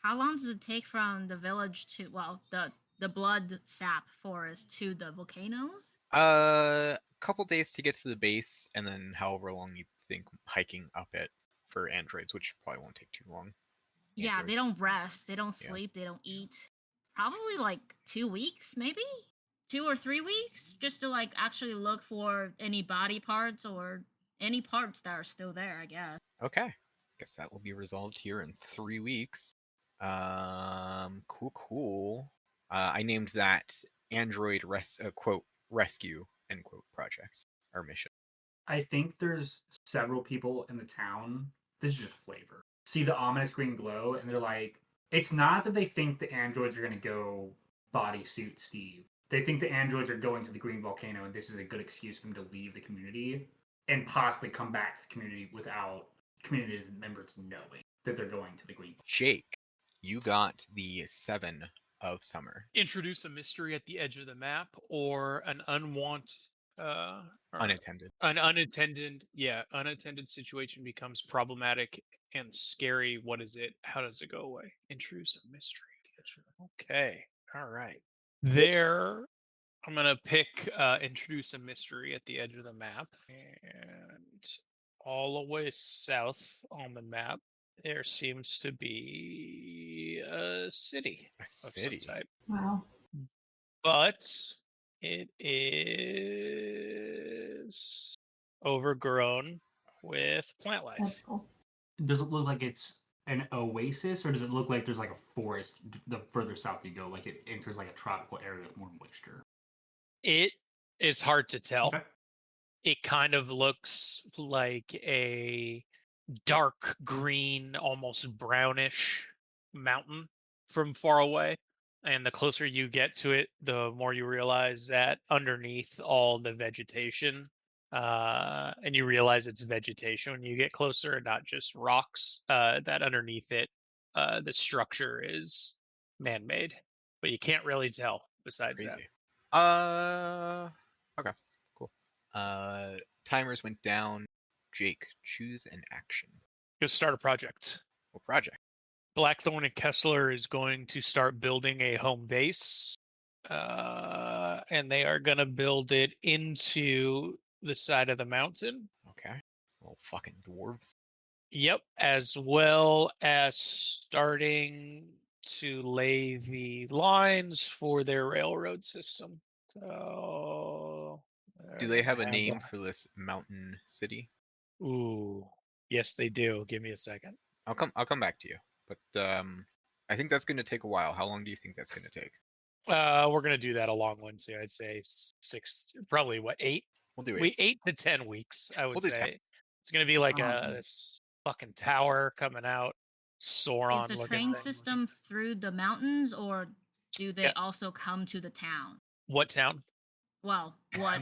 How long does it take from the village to the blood sap forest to the volcanoes? A couple days to get to the base, and then however long you think hiking up it for androids, which probably won't take too long. Yeah, they Androids. don't rest, they don't Yeah. sleep, they don't eat. Probably like 2 weeks, maybe 2 or 3 weeks, just to like actually look for any body parts or any parts that are still there, I guess. Okay. Guess that will be resolved here in 3 weeks. Cool. I named that android rescue end quote project or mission. I think there's several people in the town. This is just flavor. See the ominous green glow, and they're like, it's not that they think the androids are going to go bodysuit Steve. They think the androids are going to the green volcano, and this is a good excuse for them to leave the community and possibly come back to the community without community members knowing that they're going to the green. Jake, you got the 7 of summer. Introduce a mystery at the edge of the map or an unwanted Unattended. An unattended situation becomes problematic and scary. What is it? How does it go away? Introduce a mystery at the edge of the Okay. All right. There, I'm going to pick introduce a mystery at the edge of the map. And all the way south on the map, there seems to be a city A of city. some type. Wow. But it is overgrown with plant life. That's cool. Does it look like it's an oasis, or does it look like there's like a forest the further south you go, like it enters like a tropical area with more moisture? It is hard to tell. Okay. It kind of looks like a dark green, almost brownish mountain from far away. And the closer you get to it, the more you realize that underneath all the vegetation, and you realize it's vegetation when you get closer and not just rocks, that underneath it, the structure is man-made. But you can't really tell besides that. Crazy. Okay, cool. Timers went down. Jake, choose an action. Go start a project. What project? Blackthorn and Kessler is going to start building a home base, and they are going to build it into the side of the mountain. Okay. Well, fucking dwarves. Yep, as well as starting to lay the lines for their railroad system. So, Do they have a name for this mountain city? Ooh, yes, they do. Give me a second. I'll come back to you. But I think that's going to take a while. How long do you think that's going to take? We're gonna do that a long one too. I'd say 6, probably what 8? We'll do 8. 8 to 10 weeks. I would We'll do 10. say it's gonna be like Um, this fucking tower coming out, Is Sauron the looking train thing. system through the mountains, or do they Yeah. also come to the town? What town? Well, what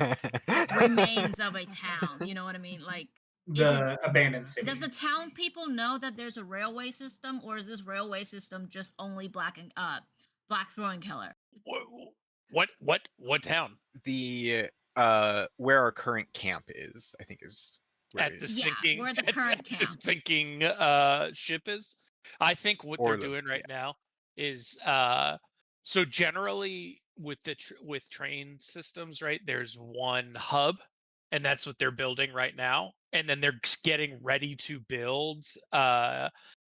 remains of a town? You know what I mean? Like, the abandoned city. does the town people know that there's a railway system, or is this railway system just only Black Throwing Killer? What town? The where our current camp is, I think is where At it the is. Yeah, sinking where the at current the camp. sinking ship is. I think what Or they're the- doing right now is so generally with with train systems, right? There's one hub, and that's what they're building right now. And then they're getting ready to build.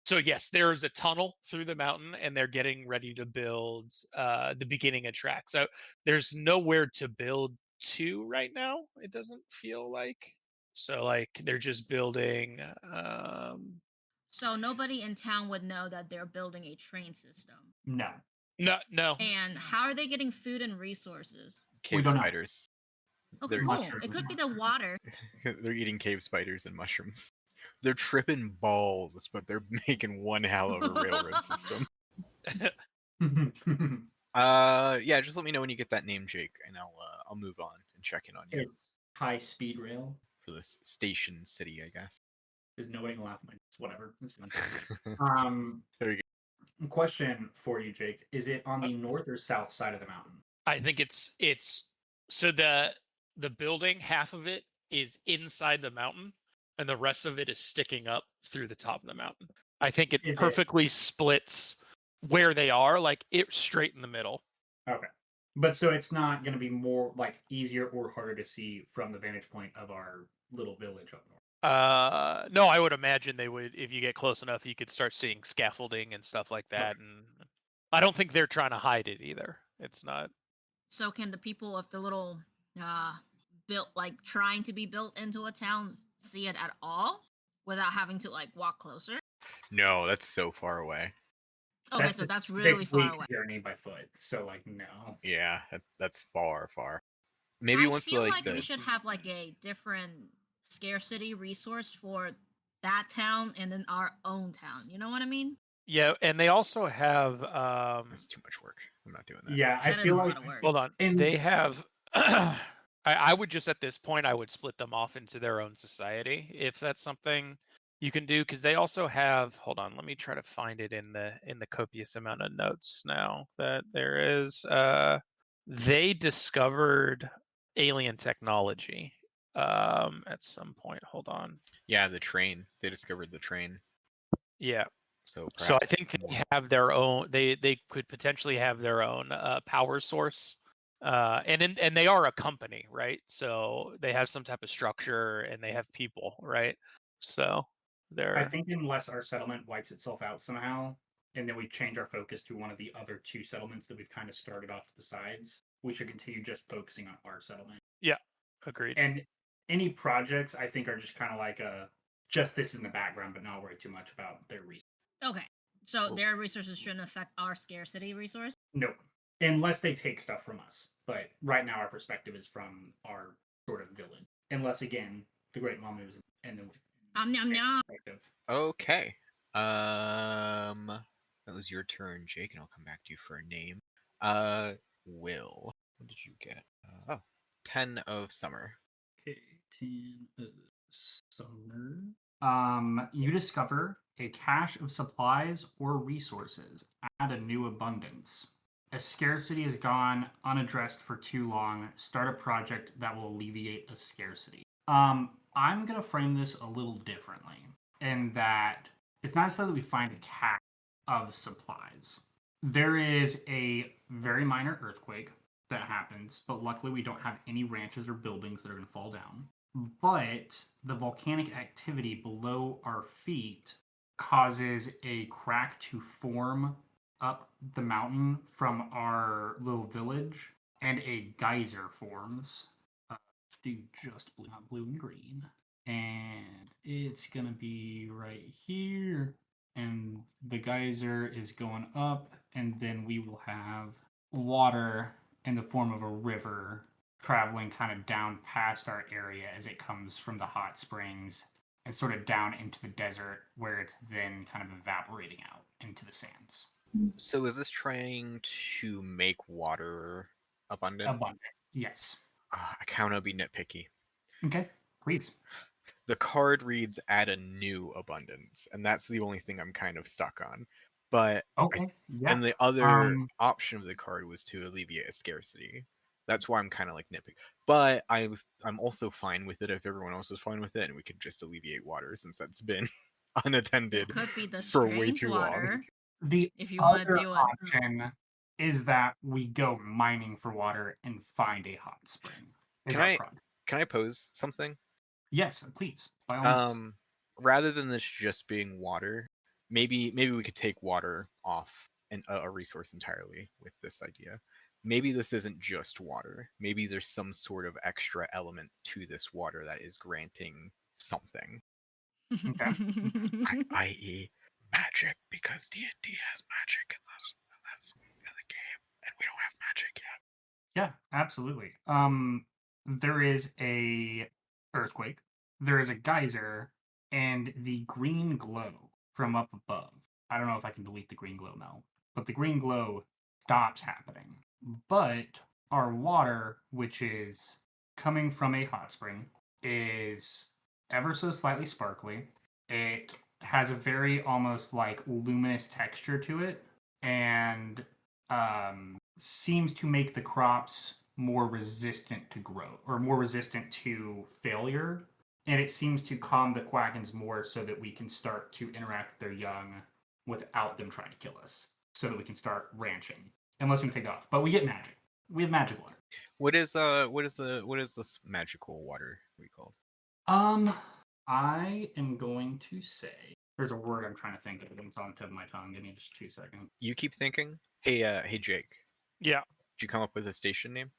So yes, there's a tunnel through the mountain, and they're getting ready to build the beginning of track. So there's nowhere to build to right now. It doesn't feel like. So like they're just building. So nobody in town would know that they're building a train system. No. No. And how are they getting food and resources? Cave don't know. spiders. Okay, They're- cool. Mushrooms. It could be the water. They're eating cave spiders and mushrooms. They're tripping balls, but they're making one hell of a railroad system. Yeah, just let me know when you get that name, Jake, and I'll move on and check in on you It's high speed rail. for this station city, I guess. Because nobody can laugh at my whatever. It's fine. There you Question for you, Jake. Is it on the north or south side of the mountain? I think it's so the building, half of it is inside the mountain, and the rest of it is sticking up through the top of the mountain. I think it Is it- perfectly splits where they are, like it straight in the middle. Okay. But so it's not going to be more like easier or harder to see from the vantage point of our little village up north. No, I would imagine they would, if you get close enough, you could start seeing scaffolding and stuff like that. And I don't think they're trying to hide it either. It's not. So can the people of the little built like trying to be built into a town see it at all without having to like walk closer? No, that's so far away. Okay, so that's really far 6-week away. journey by foot. So like no. Yeah, that's far. Maybe I once feel the like we should have like a different scarcity resource for that town and then our own town. You know what I mean? Yeah, and they also have that's too much work. I'm not doing that. Yeah, I That is feel a like lot of work. hold on. And- They have I would just at this point I would split them off into their own society if that's something you can do, because they also have, hold on, let me try to find it in the copious amount of notes now that there is. They discovered alien technology at some point. Hold on. Yeah, the train. They discovered the train. Yeah. So So I perhaps think they more. have their own. They could potentially have their own power source, and they are a company, right? So they have some type of structure and they have people, right? So I they're think unless our settlement wipes itself out somehow, and then we change our focus to one of the other 2 settlements that we've kind of started off to the sides, we should continue just focusing on our settlement. agreed. And any projects, I think, are just kind of like just this in the background, but not worry too much about their resources. Okay. So Cool. their resources shouldn't affect our scarcity resource. Nope. Unless they take stuff from us. But right now, our perspective is from our sort of village. Unless, again, the Great Mom moves and then Nom nom. perspective. Okay. That was your turn, Jake, and I'll come back to you for a name. Will. What did you get? 10 of summer. Okay, 10 of summer. You discover a cache of supplies or resources. Add a new abundance. A scarcity has gone unaddressed for too long. Start a project that will alleviate a scarcity. I'm gonna frame this a little differently in that it's not necessarily that we find a cache of supplies. There is a very minor earthquake that happens, but luckily we don't have any ranches or buildings that are going to fall down. But the volcanic activity below our feet causes a crack to form up the mountain from our little village, and a geyser forms. Do just blue, not blue and green. And it's going to be right here. And the geyser is going up, and then we will have water in the form of a river traveling kind of down past our area as it comes from the hot springs and sort of down into the desert where it's then kind of evaporating out into the sands. So is this trying to make water abundant? Abundant, yes. I kind of be nitpicky. Okay, please. The card reads add a new abundance, and that's the only thing I'm kind of stuck on. But Okay, yeah. and the other option of the card was to alleviate a scarcity. That's why I'm kind of like nitpicky. But I'm also fine with it if everyone else is fine with it, and we could just alleviate water since that's been It unattended could be the for way strange too long. water. The If you want to other do it. option is that we go mining for water and find a hot spring. Is Can our I- product. Can I pose something? Yes, please. By all means. Rather than this just being water, maybe we could take water off a resource entirely with this idea. Maybe this isn't just water. Maybe there's some sort of extra element to this water that is granting something, i.e., magic, because D&D has magic in the game, and we don't have magic yet. Yeah, absolutely. There is a earthquake, there is a geyser, and the green glow from up above. I don't know if I can delete the green glow now, but the green glow stops happening. But our water, which is coming from a hot spring, is ever so slightly sparkly. It has a very almost like luminous texture to it, and seems to make the crops more resistant to growth or more resistant to failure. And it seems to calm the quackens more so that we can start to interact with their young without them trying to kill us. So that we can start ranching. Unless we take off. But we get magic. We have magic water. What is this magical water we called? I am going to say there's a word I'm trying to think of. It's on the tip of my tongue. Give me just 2 seconds. You keep thinking. Hey Jake. Yeah. Did you come up with a station name?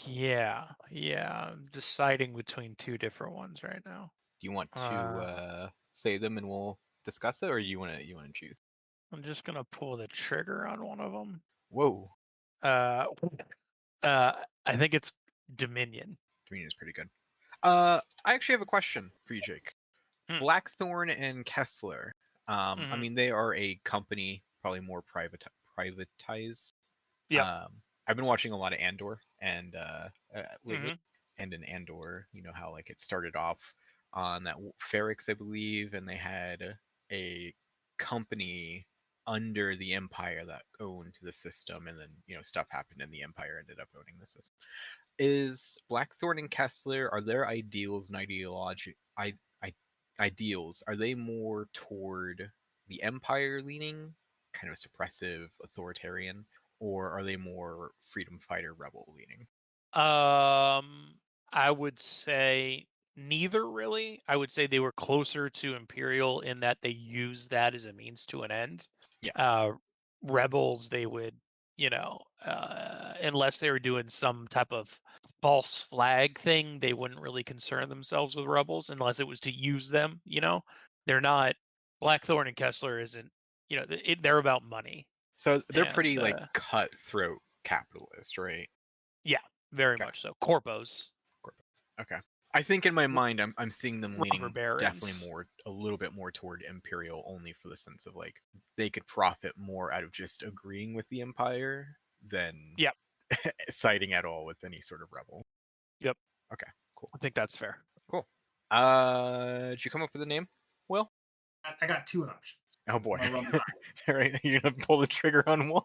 Yeah. I'm deciding between 2 different ones right now. Do you want to say them and we'll discuss it, or you want to choose? I'm just gonna pull the trigger on one of them. Whoa, I think it's Dominion. Dominion is pretty good. I actually have a question for you, Jake. Hmm. Blackthorn and Kessler. I Mhm. mean, they are a company, probably more privatized. Yeah. I've been watching a lot of Andor and lately, Mhm. and in Andor, you know how like it started off on that Ferrix, I believe, and they had a company under the Empire that owned the system, and then stuff happened, and the Empire ended up owning the system. Is Blackthorn and Kessler, are their ideals and ideals, are they more toward the Empire leaning, kind of suppressive, authoritarian, or are they more freedom fighter rebel leaning? I would say neither really. I would say they were closer to Imperial in that they used that as a means to an end. Yeah. Rebels, they would, unless they were doing some type of false flag thing, they wouldn't really concern themselves with rebels unless it was to use them. They're not. Blackthorn and Kessler isn't. They're about money. So they're And, pretty like cutthroat capitalist, right? Yeah, very Okay. much so. Corpos. Okay. I think in my mind, I'm seeing them Robber leaning definitely barons. a little bit more toward Imperial, only for the sense of like they could profit more out of just agreeing with the Empire than Yep. siding at all with any sort of rebel. Yep. Okay, cool. I think that's fair. Cool. Did you come up with a name, Will? I got 2 options. Oh boy. I'm gonna run All right, you're gonna pull the trigger on one.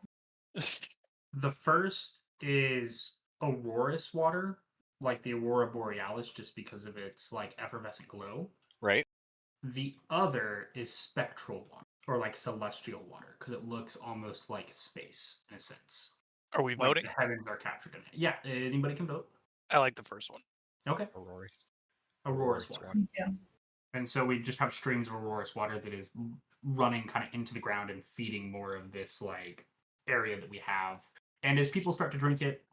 The first is Aurora's water, like the Aurora Borealis, just because of its like effervescent glow. Right. The other is spectral water, or like celestial water, because it looks almost like space in a sense. Are we Like voting? the heavens are captured in it. Yeah, anybody can vote. I like the first one. Okay. Aurora's water. Yeah. And so we just have streams of Aurora's water that is running kind of into the ground and feeding more of this like area that we have. And as people start to drink it,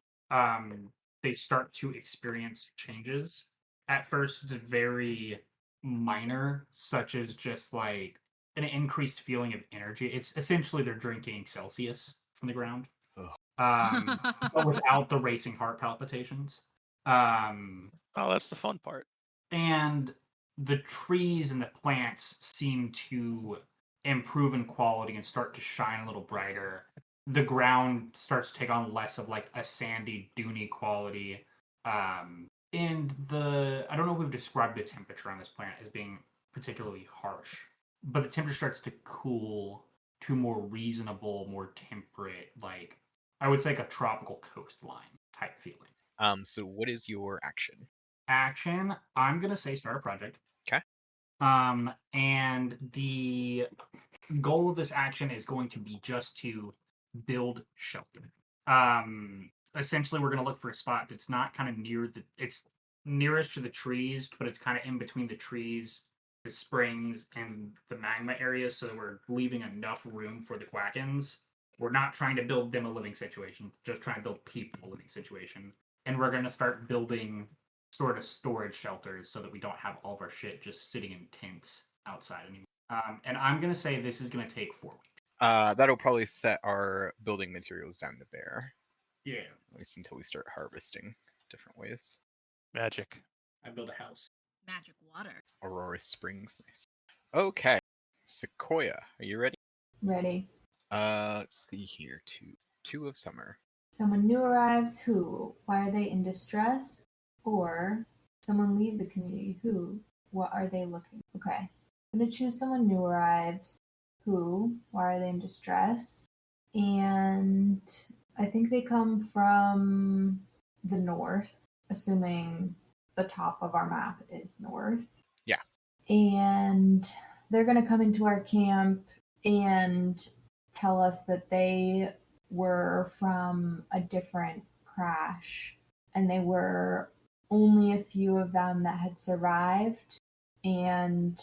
they start to experience changes. At first, it's very minor, such as just like an increased feeling of energy. It's essentially they're drinking Celsius from the ground. Ugh. But without the racing heart palpitations. Oh, that's the fun part. And the trees and the plants seem to improve in quality and start to shine a little brighter. The ground starts to take on less of like a sandy, duny quality. And I don't know if we've described the temperature on this planet as being particularly harsh, but the temperature starts to cool to more reasonable, more temperate, like I would say like a tropical coastline type feeling. So what is your action? Action, I'm gonna say start a project. 'Kay. And the goal of this action is going to be just to build shelter. Essentially, we're gonna look for a spot that's not kind of it's nearest to the trees, but it's kind of in between the trees, the springs, and the magma areas, so that we're leaving enough room for the Quackens. We're not trying to build them a living situation, just trying to build people a living situation. And we're gonna start building sort of storage shelters so that we don't have all of our shit just sitting in tents outside anymore. And I'm gonna say this is gonna take 4 weeks. That'll probably set our building materials down to bare, Yeah, at least until we start harvesting different ways. Magic. I build a house. Magic water. Aurora Springs, nice. Okay, Sequoia, are you ready? Ready. Let's see here. Two of summer. Someone new arrives. Who? Why are they in distress? Or someone leaves the community. Who? What are they looking? Okay. I'm going to choose someone new arrives. Who? Why are they in distress? And I think they come from the north, assuming the top of our map is north. Yeah. And they're going to come into our camp and tell us that they were from a different crash, and they were only a few of them that had survived. And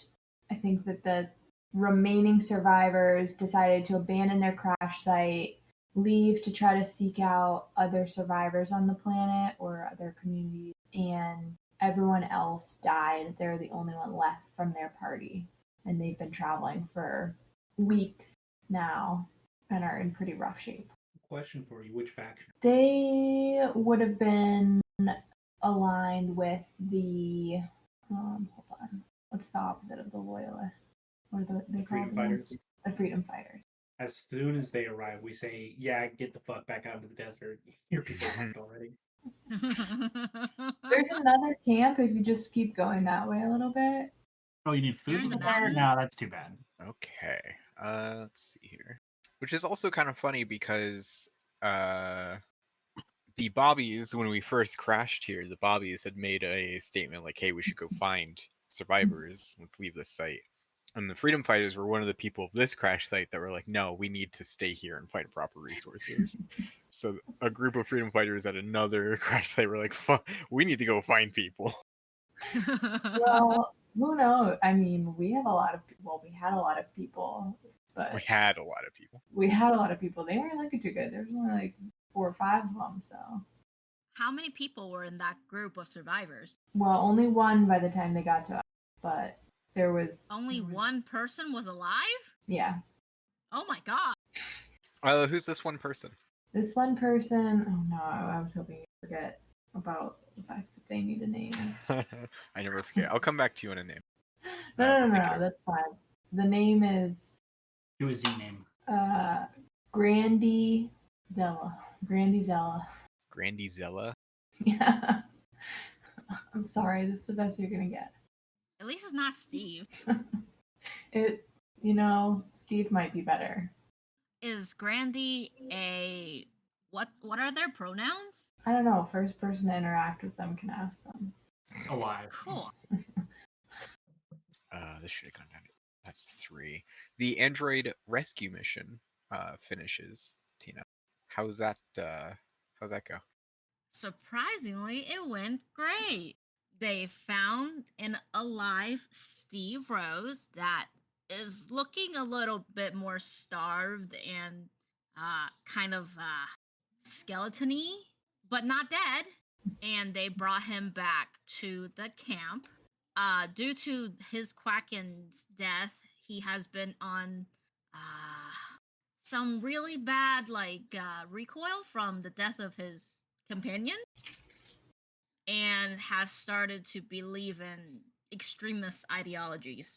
I think that the remaining survivors decided to abandon their crash site, leave to try to seek out other survivors on the planet or other communities, and everyone else died. They're the only one left from their party, and they've been traveling for weeks now and are in pretty rough shape. Question for you: which faction? They would have been aligned with the hold on. What's the opposite of the loyalists? What are they Freedom called again? fighters. The freedom fighters. As soon as they arrive, we say, "Yeah, get the fuck back out into the desert. Your people left already." There's another camp if you just keep going that way a little bit. Oh, you need They're food in for the the fire? mountain? No, that's too bad. Okay. Let's see here. Which is also kind of funny because the Bobbies, when we first crashed here, the Bobbies had made a statement like, "Hey, we should go find survivors. Let's leave this site." And the Freedom Fighters were one of the people of this crash site that were like, "No, we need to stay here and find proper resources." So a group of Freedom Fighters at another crash site were like, "We need to go find people." Well, who knows? I mean, we have a lot of people. We had a lot of people, but We had a lot of people. we had a lot of people. They weren't looking too good. There's only like 4 or 5 of them. So, How many people were in that group of survivors? well, only one by the time they got to us, but there was Only one person was alive? Yeah, Oh my god. Who's this one person? this one person. Oh no, I was hoping you forget about the fact that they need a name. I never forget. I'll come back to you in a name. No, Particular. that's fine. The name is Do a Z name. Grandy Zella. Grandy Zella. Grandy Zella. Yeah. I'm sorry, this is the best you're gonna get. At least it's not Steve. Steve might be better. Is Grandy a what are their pronouns? I don't know. First person to interact with them can ask them. Alive. Cool. This should have gone down. That's 3. The android rescue mission finishes. Tina, how's that go? Surprisingly, it went great. They found an alive Steve Rose that is looking a little bit more starved and kind of skeleton-y, but not dead. And they brought him back to the camp. Due to his Quacken's death, he has been on some really bad recoil from the death of his companion, and has started to believe in extremist ideologies.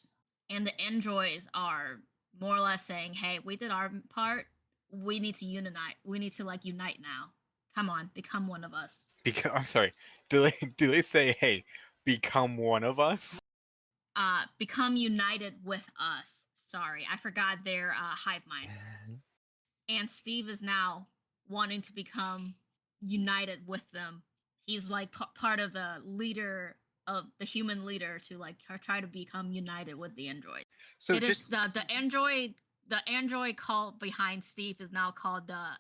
And the androids are more or less saying, "Hey, we did our part. We need to unite. We need to unite now. Come on, become one of us." I'm sorry. Do they say, "Hey, become one of us"? Become united with us. Sorry, I forgot their hive mind. And Steve is now wanting to become united with them. He's like part of the leader of the human leader to try to become united with the android. So It is just the android. The android called behind Steve is now called the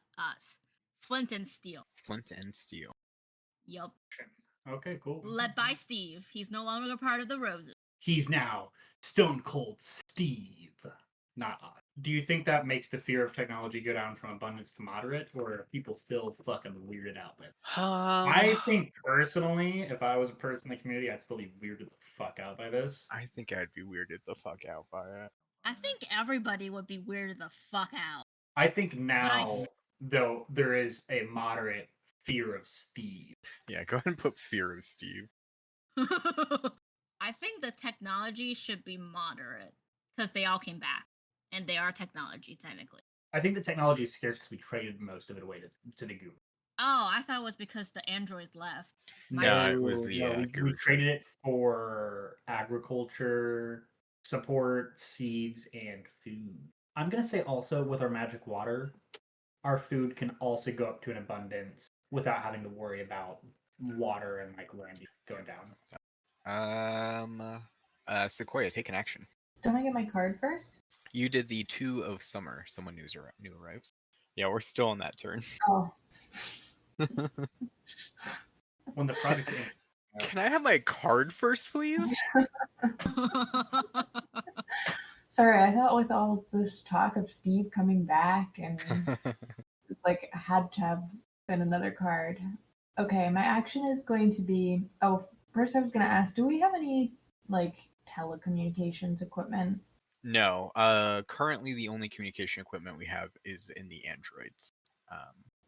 Flint and Steel. Flint and Steel. Yup. Okay, cool. Led by Steve. He's no longer a part of the Roses. He's now Stone Cold Steve, not us. Do you think that makes the fear of technology go down from abundance to moderate, or are people still fucking weirded out by it? I think personally, if I was a person in the community, I'd still be weirded the fuck out by this. I think I'd be weirded the fuck out by it. I think everybody would be weirded the fuck out. I think now, though, there is a moderate fear of Steve. Yeah, go ahead and put fear of Steve. I think the technology should be moderate because they all came back and they are technology technically. I think the technology is scarce because we traded most of it away to the guru. Oh, I thought it was because the androids left. No, it was the we traded it for agriculture, support, seeds, and food. I'm going to say also with our magic water, our food can also go up to an abundance without having to worry about water and land going down. Sequoia, take an action. Don't I get my card first? You did the 2 of summer. Someone new arrives. Yeah, we're still on that turn. Oh. When the project's in. Can I have my card first, please? Sorry, I thought with all this talk of Steve coming back and it's I had to have been another card. Okay, my action is going to be first I was gonna ask, do we have any telecommunications equipment? No. Currently the only communication equipment we have is in the androids.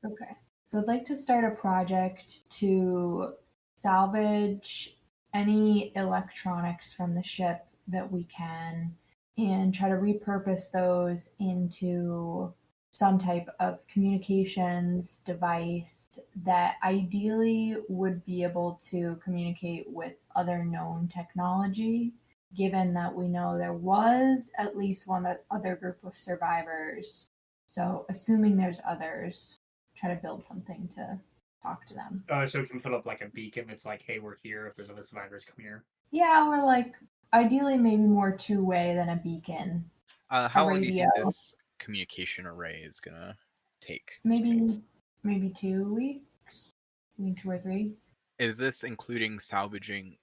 Okay. So I'd like to start a project to salvage any electronics from the ship that we can and try to repurpose those into some type of communications device that ideally would be able to communicate with other known technology, given that we know there was at least one other group of survivors. So assuming there's others, try to build something to talk to them. So we can put up a beacon that's hey, we're here. If there's other survivors, come here. Yeah, we're ideally maybe more two-way than a beacon. How long do you think this communication array is gonna take? Maybe 2 weeks. Maybe 2 or 3. Is this including salvaging,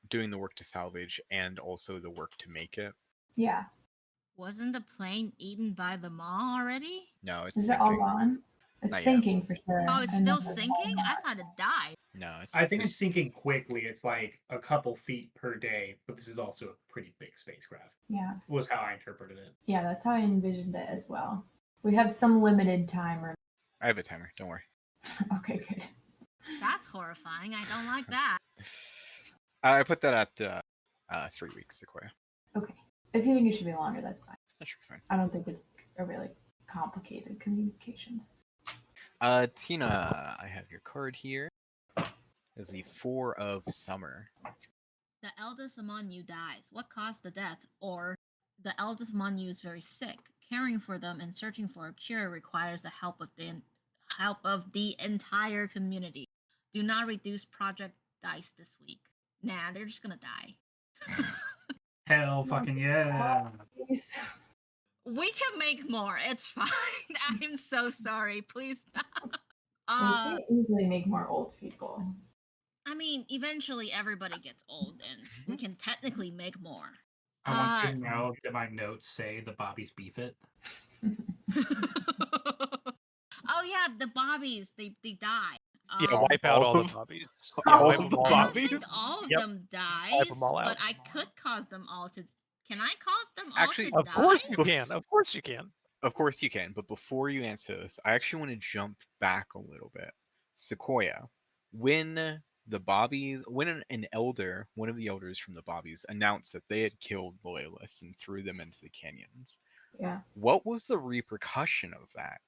doing the work to salvage and also the work to make it? Yeah. Wasn't the plane eaten by the maw already? No, it's Is sinking. it all gone? It's Not sinking for sure. Oh, it's still sinking? I thought it died. No, I think it's sinking quickly. It's a couple feet per day, but this is also a pretty big spacecraft. Yeah. Was how I interpreted it. Yeah, that's how I envisioned it as well. We have some limited time. I have a timer. Don't worry. Okay, good. That's horrifying. I don't like that. I put that at 3 weeks, Sequoia. Okay. If you think it should be longer, that's fine. That should be fine. I don't think it's a really complicated communications. Tina, I have your card here. Is the 4 of summer. The eldest among you dies. What caused the death? Or the eldest among you is very sick. Caring for them and searching for a cure requires the help of the entire community. Do not reduce project dice this week. Nah, they're just gonna die. Hell fucking yeah. Please. We can make more. It's fine. I'm so sorry. Please stop. We can't easily make more old people. I mean, eventually everybody gets old, and we can technically make more. I want you to know that my notes say the Bobbies beef it. Oh yeah, the Bobbies, they die. Yeah, wipe out all the Bobbies. All wipe of them the all I out. don't think all of Yep. them dies, Wipe 'em all out. but I could cause them all to. Can I cause them all Actually, to Of die? course you can. Of course you can. Of course you can, but before you answer this, I actually want to jump back a little bit. Sequoia, when the Bobbies, when an elder, one of the elders from the Bobbies, announced that they had killed loyalists and threw them into the canyons, Yeah. what was the repercussion of that?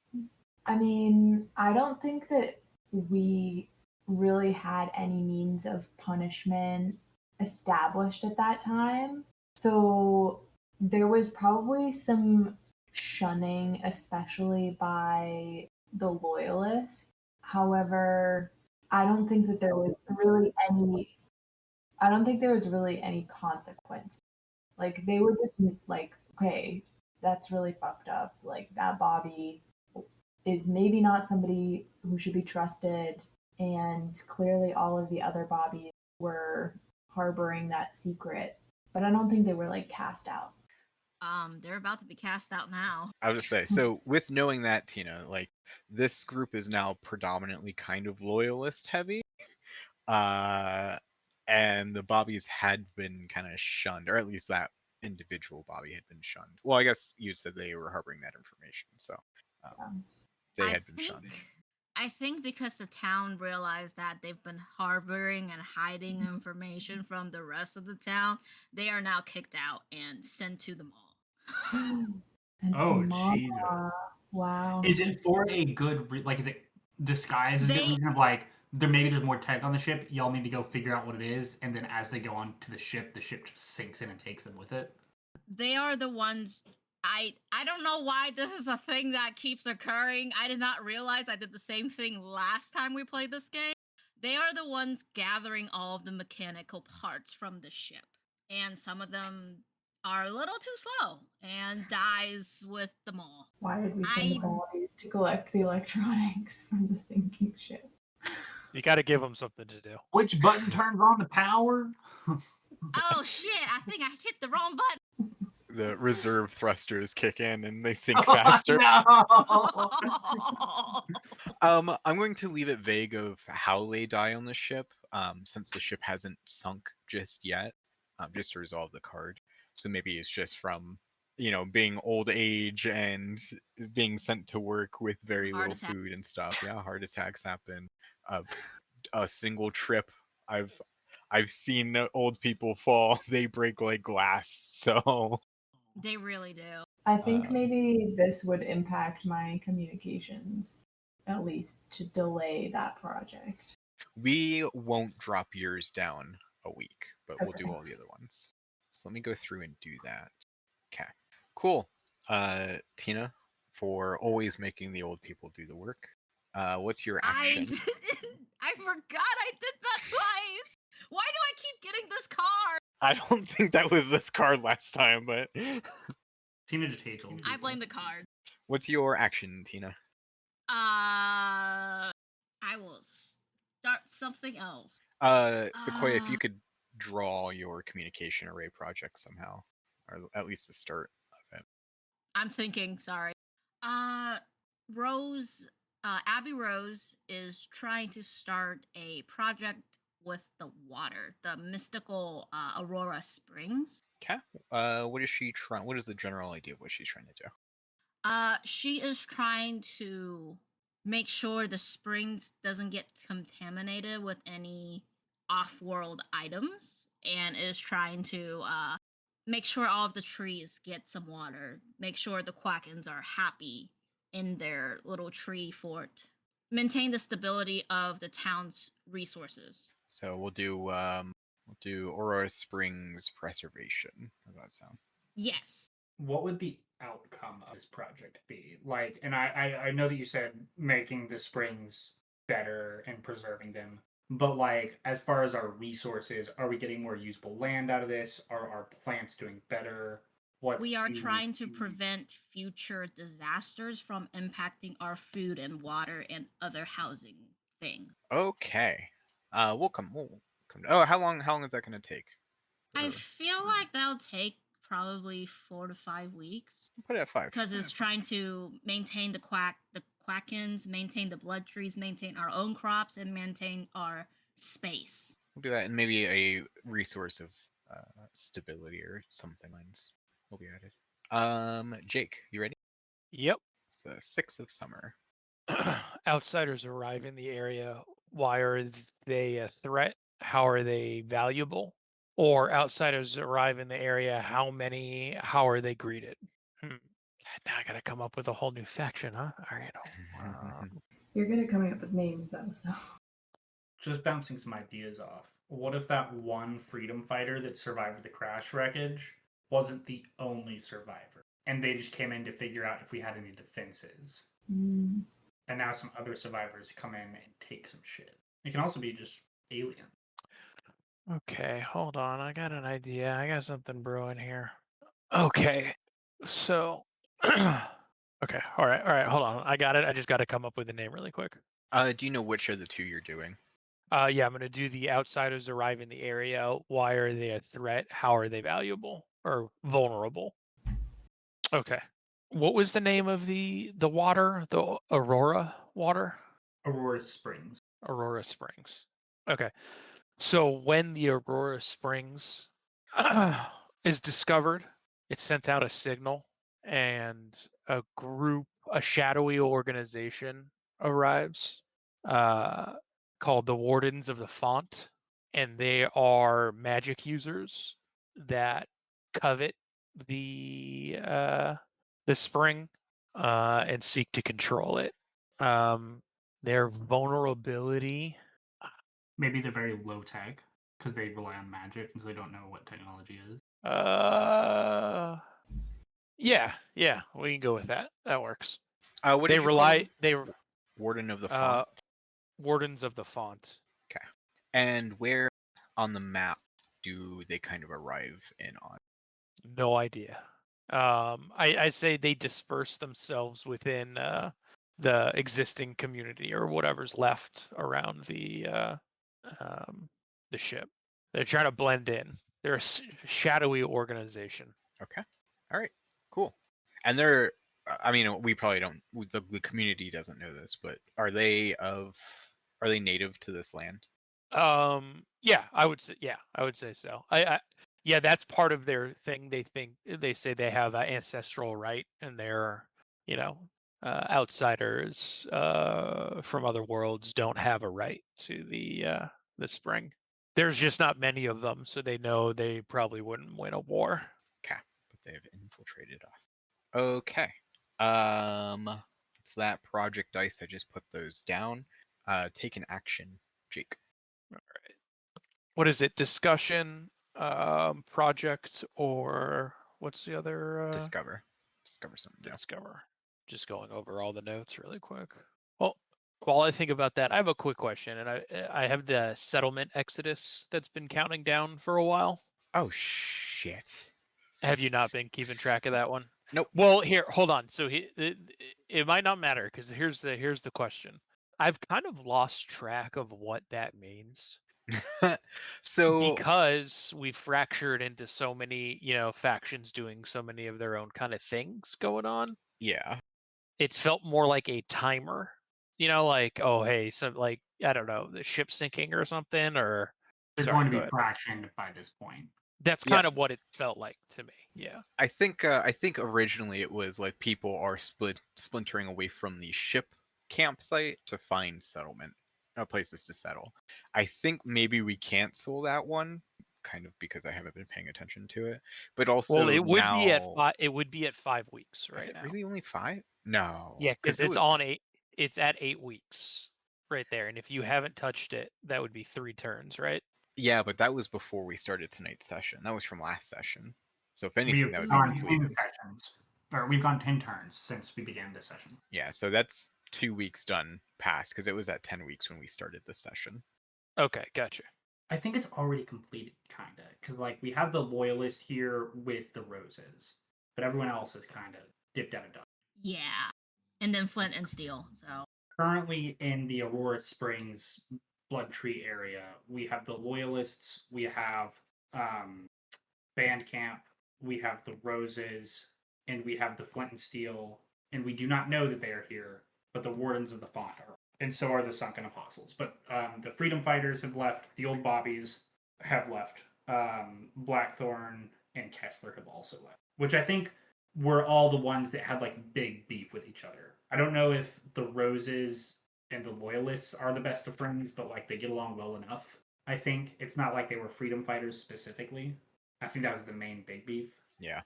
I mean, I don't think that we really had any means of punishment established at that time. So there was probably some shunning, especially by the loyalists. However, I don't think that there was really any I don't think there was really any consequence. Like they were just like, okay, that's really fucked up. Like that Bobby is maybe not somebody who should be trusted, and clearly all of the other Bobbies were harboring that secret. But I don't think they were like cast out. They're about to be cast out now. I would just say, so with knowing that, Tina, like this group is now predominantly kind of loyalist heavy. And the Bobbies had been kind of shunned, or at least that individual Bobby had been shunned. Well, I guess you said they were harboring that information, so they had been shunned. I think because the town realized that they've been harboring and hiding information from the rest of the town, they are now kicked out and sent to the mall. Oh, Jesus. Wow. Is it for a good like? Is it disguised as a good reason of like there's more tech on the ship? Y'all need to go figure out what it is, and then as they go on to the ship just sinks in and takes them with it. They are the ones. I don't know why this is a thing that keeps occurring. I did not realize I did the same thing last time we played this game. They are the ones gathering all of the mechanical parts from the ship, and some of them are a little too slow and dies with the mall. Why did we send the Bobbies to collect the electronics from the sinking ship? You got to give them something to do. Which button turns on the power? Oh shit, I think I hit the wrong button. The reserve thrusters kick in and they sink faster. No! I'm going to leave it vague of how they die on the ship, since the ship hasn't sunk just yet, just to resolve the card. So maybe it's just from, being old age and being sent to work with very Heart little attack. food and stuff. Yeah, heart attacks happen. A single trip, I've seen old people fall. They break like glass. So They really do. I think maybe this would impact my communications, at least to delay that project. we won't drop yours down a week, but we'll do Okay. all the other ones. So let me go through and do that. Okay, cool. Tina, for always making the old people do the work. What's your action? I forgot I did that twice. Why do I keep getting this card? I don't think that was this card last time, but Tina just hates old I people. blame the card. what's your action, Tina? I will start something else. Sequoia, if you could draw your communication array project somehow, or at least the start of it. I'm thinking, sorry. Rose, Abby Rose is trying to start a project with the water, the mystical Aurora Springs. Okay. What is she trying? What is the general idea of what she's trying to do? She is trying to make sure the springs doesn't get contaminated with any off-world items, and is trying to make sure all of the trees get some water, make sure the Quackens are happy in their little tree fort, maintain the stability of the town's resources. So we'll do Aurora Springs preservation. How does that sound? Yes. What would the outcome of this project be? Like, and I know that you said making the springs better and preserving them, but like, as far as our resources, are we getting more usable land out of this? Are our plants doing better? We are trying to prevent future disasters from impacting our food and water and other housing things. Okay. We'll come. Oh, how long is that going to take? I feel like that'll take probably 4 to 5 weeks. We'll put it at 5. Because it's trying to maintain the Quackens, maintain the blood trees, maintain our own crops, and maintain our space. We'll do that, and maybe a resource of stability or something lines will be added. Jake, you ready? Yep. It's the 6th of summer. Outsiders arrive in the area. Why are they a threat? How are they valuable? Or outsiders arrive in the area. How many? How are they greeted? God, now I gotta come up with a whole new faction, huh? All right. You're good at coming up with names, though, so. Just bouncing some ideas off. What if that one freedom fighter that survived the crash wreckage wasn't the only survivor? And they just came in to figure out if we had any defenses. Mm. And now some other survivors come in and take some shit. It can also be just alien. Okay, hold on. I got an idea. I got something brewing here. Okay, so. Okay, all right. Hold on. I got it. I just got to come up with a name really quick. Do you know which of the two you're doing? Yeah, I'm gonna do the outsiders arrive in the area. Why are they a threat? How are they valuable or vulnerable? Okay. What was the name of the water? The Aurora water? Aurora Springs. Aurora Springs. Okay. So when the Aurora Springs is discovered, it sent out a signal, and a shadowy organization arrives, called the Wardens of the Font, and they are magic users that covet the spring and seek to control it. Their vulnerability. Maybe they're very low tech because they rely on magic and so they don't know what technology is. Yeah, we can go with that. That works. What They did you call rely. them? Warden of the Font. Wardens of the Font. Okay. And where on the map do they kind of arrive in on? No idea. I say they disperse themselves within the existing community or whatever's left around the ship. They're trying to blend in. They're a shadowy organization. Okay. All right. Cool. And they're, I mean, we probably don't. The community doesn't know this, but are they native to this land? Yeah, I would say so. Yeah, that's part of their thing. They say they have an ancestral right, and they're, outsiders from other worlds don't have a right to the spring. There's just not many of them, so they know they probably wouldn't win a war. Okay, but they've infiltrated us. Okay. It's that project dice. I just put those down. Take an action, Jake. All right. What is it? Discussion, project, or what's the other? Discover something new. Discover. Just going over all the notes really quick. Well, while I think about that, I have a quick question, and I have the settlement exodus that's been counting down for a while. Oh shit! Have you not been keeping track of that one? Nope. Well, here, hold on. So it might not matter because here's the question. I've kind of lost track of what that means. So because we fractured into so many, factions doing so many of their own kind of things going on. Yeah. It's felt more like a timer. Like, oh hey, so like I don't know, the ship sinking or something, or They're going to be fractioned by this point. That's kind of what it felt like to me. Yeah. I think originally it was like people are splintering away from the ship campsite to find settlement, places to settle. I think maybe we cancel that one, kind of because I haven't been paying attention to it. But also, well, it would now... be at 5. It would be at 5 weeks right now. Really, only 5? No. Yeah, because it's on 8. It's at 8 weeks right there, and if you haven't touched it, that would be 3 turns, right? Yeah, but that was before we started tonight's session. That was from last session. So if anything, that would be be 10 sessions. Or we've gone 10 turns since we began this session. Yeah, so that's 2 weeks done past, because it was at 10 weeks when we started this session. Okay, gotcha. I think it's already completed, kind of, because like we have the loyalist here with the roses, but everyone else has kind of dipped out of dust. Yeah, and then Flint and Steel. So currently in the Aurora Springs Blood Tree area, we have the loyalists, we have Bandcamp, we have the roses, and we have the Flint and Steel, and we do not know that they are here, but the Wardens of the Font are. And so are the Sunken Apostles. But the Freedom Fighters have left. The Old Bobbies have left. Blackthorn and Kessler have also left. Which I think were all the ones that had like big beef with each other. I don't know if the Roses and the Loyalists are the best of friends, but like they get along well enough. I think it's not like they were freedom fighters specifically. I think that was the main big beef. Yeah.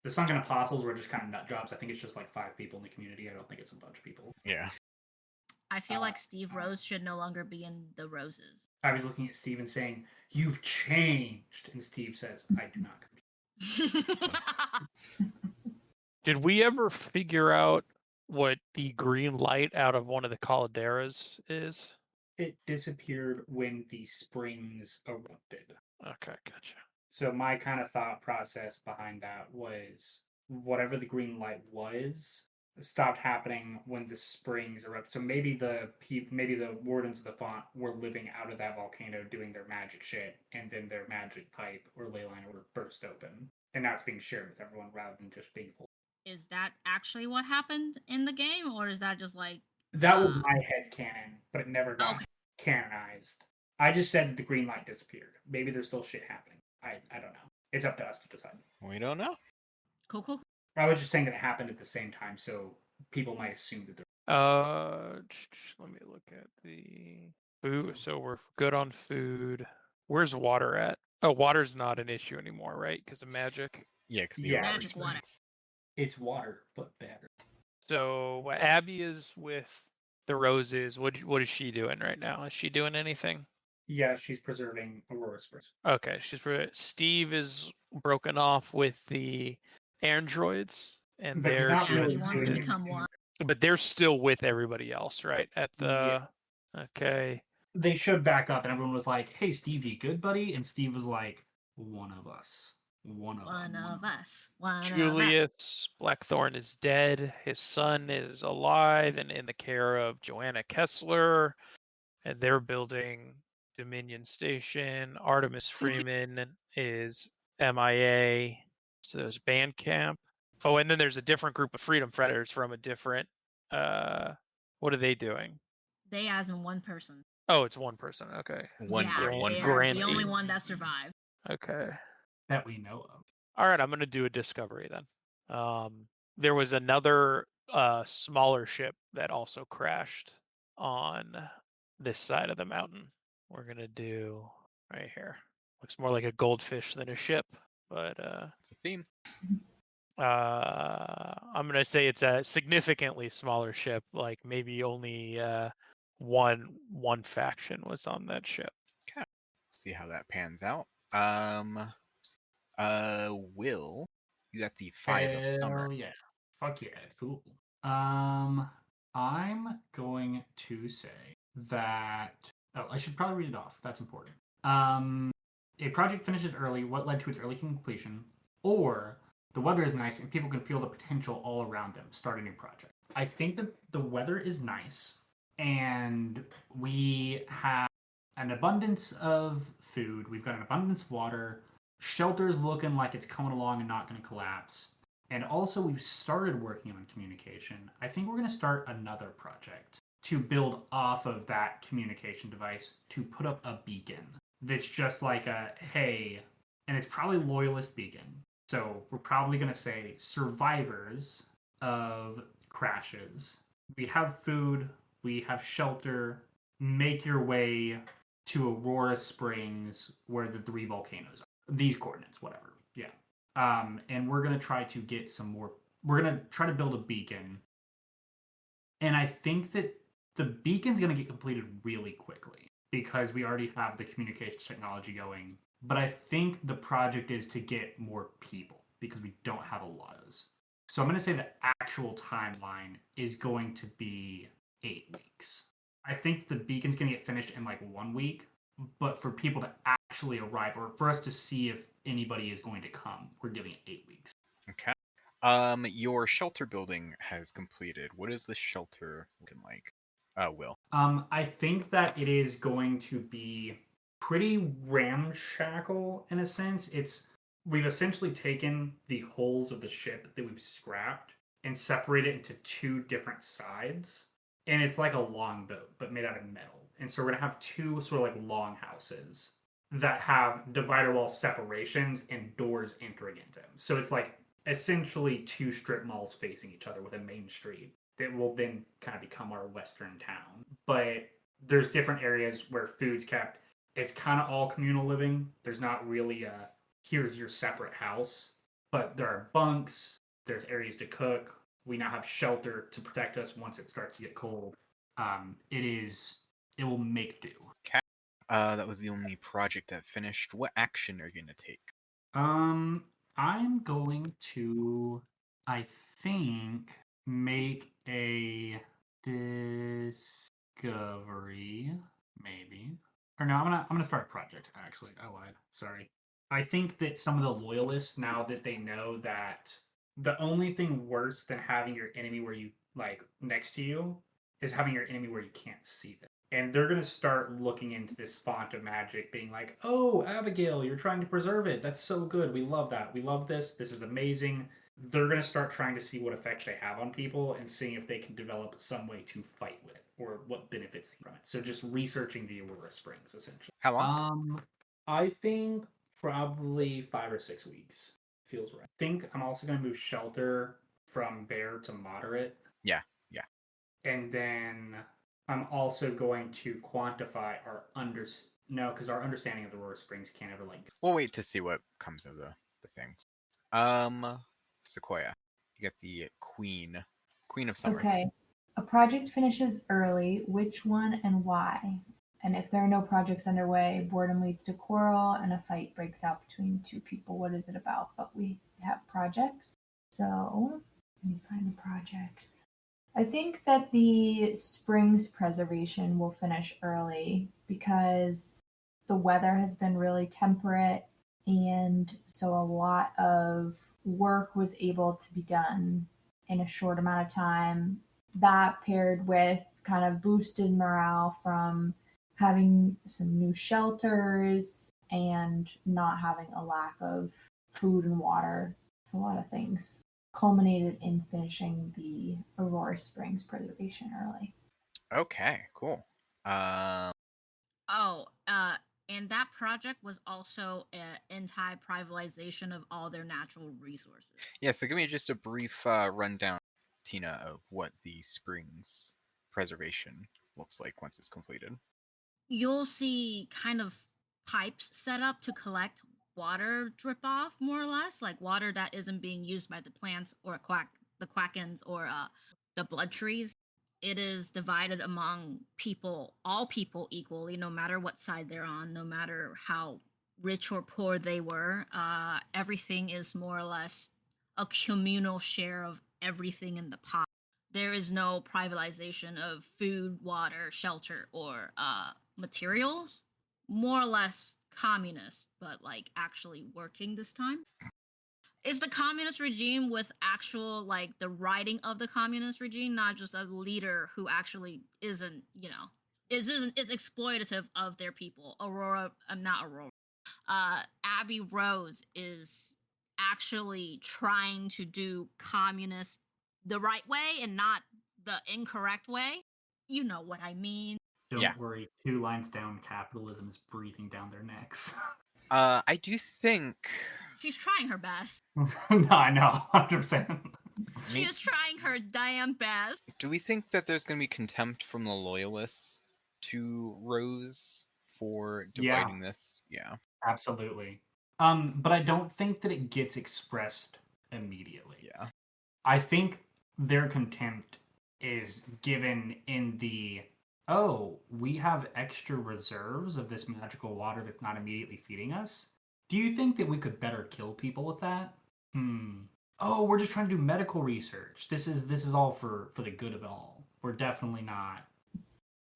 The Sunken Apostles were just kind of nut jobs. I think it's just like 5 people in the community. I don't think it's a bunch of people. Yeah. I feel like Steve Rose should no longer be in the Roses. I was looking at Steve and saying, "You've changed," and Steve says, "I do not." Did we ever figure out what the green light out of one of the caladeras is? It disappeared when the springs erupted. Okay, gotcha. So my kind of thought process behind that was whatever the green light was stopped happening when the springs erupted. So maybe the wardens of the font were living out of that volcano doing their magic shit, and then their magic pipe or ley line order burst open, and now it's being shared with everyone rather than just being full. Is that actually what happened in the game, or is that just like That was my head canon, but it never got canonized. I just said that the green light disappeared. Maybe there's still shit happening. I don't know. It's up to us to decide. We don't know. cool? I was just saying that it happened at the same time, so people might assume that they're. Let me look at the food. So we're good on food. Where's water at? Oh, water's not an issue anymore, right? Because of magic. Yeah, because Yeah. Magic water. It's water, but better. So Abby is with the Roses. What is she doing right now? Is she doing anything? Yeah, she's preserving Aurora Springs. Okay, Steve is broken off with the androids, and But he's they're not Yeah, really he wants to doing become anything. one. but they're still with everybody else, right? At the Yeah. okay. They showed back up, and everyone was like, "Hey, Steve, you good, buddy?" And Steve was like, "One of us. One of us." One of us. Julius Blackthorn is dead. His son is alive and in the care of Joanna Kessler, and they're building Dominion Station. Artemis Freeman is MIA. So there's Bandcamp. Oh, and then there's a different group of Freedom Fighters from a different. What are they doing? They as in one person. Oh, it's one person. Okay. One They're the only one that survived. Okay. That we know of. All right, I'm going to do a discovery then. There was another smaller ship that also crashed on this side of the mountain. We're going to do right here. Looks more like a goldfish than a ship, but It's a theme. I'm going to say it's a significantly smaller ship, like maybe only one faction was on that ship. Okay. See how that pans out. Will, you got the 5 of summer. Hell yeah. Fuck yeah, cool. I'm going to say that. Oh, I should probably read it off. That's important. A project finishes early. What led to its early completion? Or the weather is nice and people can feel the potential all around them. Start a new project. I think that the weather is nice, and we have an abundance of food. We've got an abundance of water. Shelter's looking like it's coming along and not going to collapse. And also, we've started working on communication. I think we're going to start another project to build off of that communication device to put up a beacon that's just like a, hey, and it's probably Loyalist beacon. So we're probably going to say survivors of crashes. We have food, we have shelter, make your way to Aurora Springs where the 3 volcanoes are. These coordinates, whatever. Yeah. And we're going to try to get some more. We're going to try to build a beacon. And I think that the beacon's going to get completed really quickly because we already have the communications technology going. But I think the project is to get more people because we don't have a lot of those. So I'm going to say the actual timeline is going to be 8 weeks. I think the beacon's going to get finished in like 1 week. But for people to actually arrive, or for us to see if anybody is going to come, we're giving it 8 weeks. Okay. Your shelter building has completed. What is the shelter looking like? Will. I think that it is going to be pretty ramshackle in a sense. We've essentially taken the hulls of the ship that we've scrapped and separated it into 2 different sides. And it's like a longboat, but made out of metal. And so we're going to have 2 sort of like longhouses that have divider wall separations and doors entering into them. So it's like essentially 2 strip malls facing each other with a main street that will then kind of become our western town. But there's different areas where food's kept. It's kind of all communal living. There's not really a here's your separate house, but there are bunks, there's areas to cook. We now have shelter to protect us once it starts to get cold. It will make do. Okay. That was the only project that finished. What action are you gonna take? I'm going to, I think, make a discovery, maybe. Or no, I'm gonna start a project. Actually, I lied. Sorry. I think that some of the loyalists, now that they know that the only thing worse than having your enemy where you like next to you is having your enemy where you can't see them. And they're gonna start looking into this font of magic, being like, "Oh, Abigail, you're trying to preserve it. That's so good. We love that. We love this. This is amazing." They're gonna start trying to see what effects they have on people and seeing if they can develop some way to fight with it or what benefits from it. So just researching the Aurora Springs, essentially. How long? I think probably 5 or 6 weeks feels right. I think I'm also gonna move shelter from bear to moderate. Yeah. And then I'm also going to quantify our because our understanding of the Aurora Springs can't ever like. We'll wait to see what comes of the things. Sequoia, you get the Queen of Summer. Okay. A project finishes early. Which one and why? And if there are no projects underway, boredom leads to quarrel and a fight breaks out between 2 people. What is it about? But we have projects. So let me find the projects. I think that the springs preservation will finish early because the weather has been really temperate, and so a lot of work was able to be done in a short amount of time. That paired with kind of boosted morale from having some new shelters and not having a lack of food and water. A lot of things culminated in finishing the Aurora Springs preservation early. Okay, cool. Oh, and that project was also an anti-privatization of all their natural resources. Yeah, so give me just a brief rundown, Tina, of what the Springs preservation looks like once it's completed. You'll see kind of pipes set up to collect water drip off, more or less, like water that isn't being used by the plants or the quackens or the blood trees. It is divided among people, all people equally, no matter what side they're on, no matter how rich or poor they were. Everything is more or less a communal share of everything in the pot. There is no privatization of food, water, shelter, or materials. More or less communist, but like actually working this time. It's the communist regime with actual like the writing of the communist regime, not just a leader who actually isn't, is exploitative of their people. Not Aurora. Abby Rose is actually trying to do communist the right way and not the incorrect way. You know what I mean. Don't worry, 2 lines down, capitalism is breathing down their necks. I do think She's trying her best. No, I know, 100%. She is trying her damn best. Do we think that there's going to be contempt from the loyalists to Rose for dividing this? Yeah. Absolutely. But I don't think that it gets expressed immediately. Yeah. I think their contempt is given in the, oh, we have extra reserves of this magical water that's not immediately feeding us. Do you think that we could better kill people with that? Oh, we're just trying to do medical research. This is all for the good of all. We're definitely not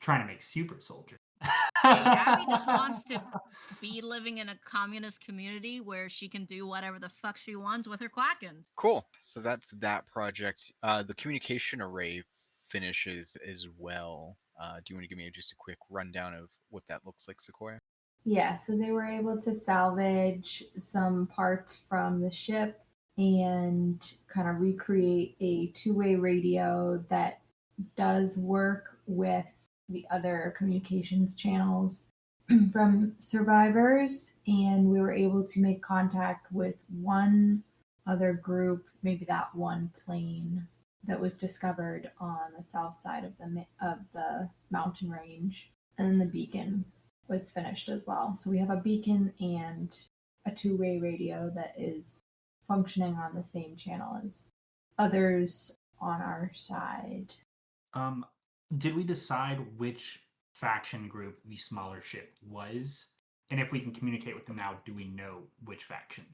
trying to make super soldiers. Abby just wants to be living in a communist community where she can do whatever the fuck she wants with her quackens. Cool. So that's that project. The communication array finishes as well. Do you want to give me just a quick rundown of what that looks like, Sequoia? Yeah, so they were able to salvage some parts from the ship and kind of recreate a 2-way radio that does work with the other communications channels from survivors. And we were able to make contact with one other group, maybe that one plane that was discovered on the south side of the mountain range, and then the beacon was finished as well. So we have a beacon and a two-way radio that is functioning on the same channel as others on our side. Did we decide which faction group the smaller ship was? And if we can communicate with them now, do we know which faction?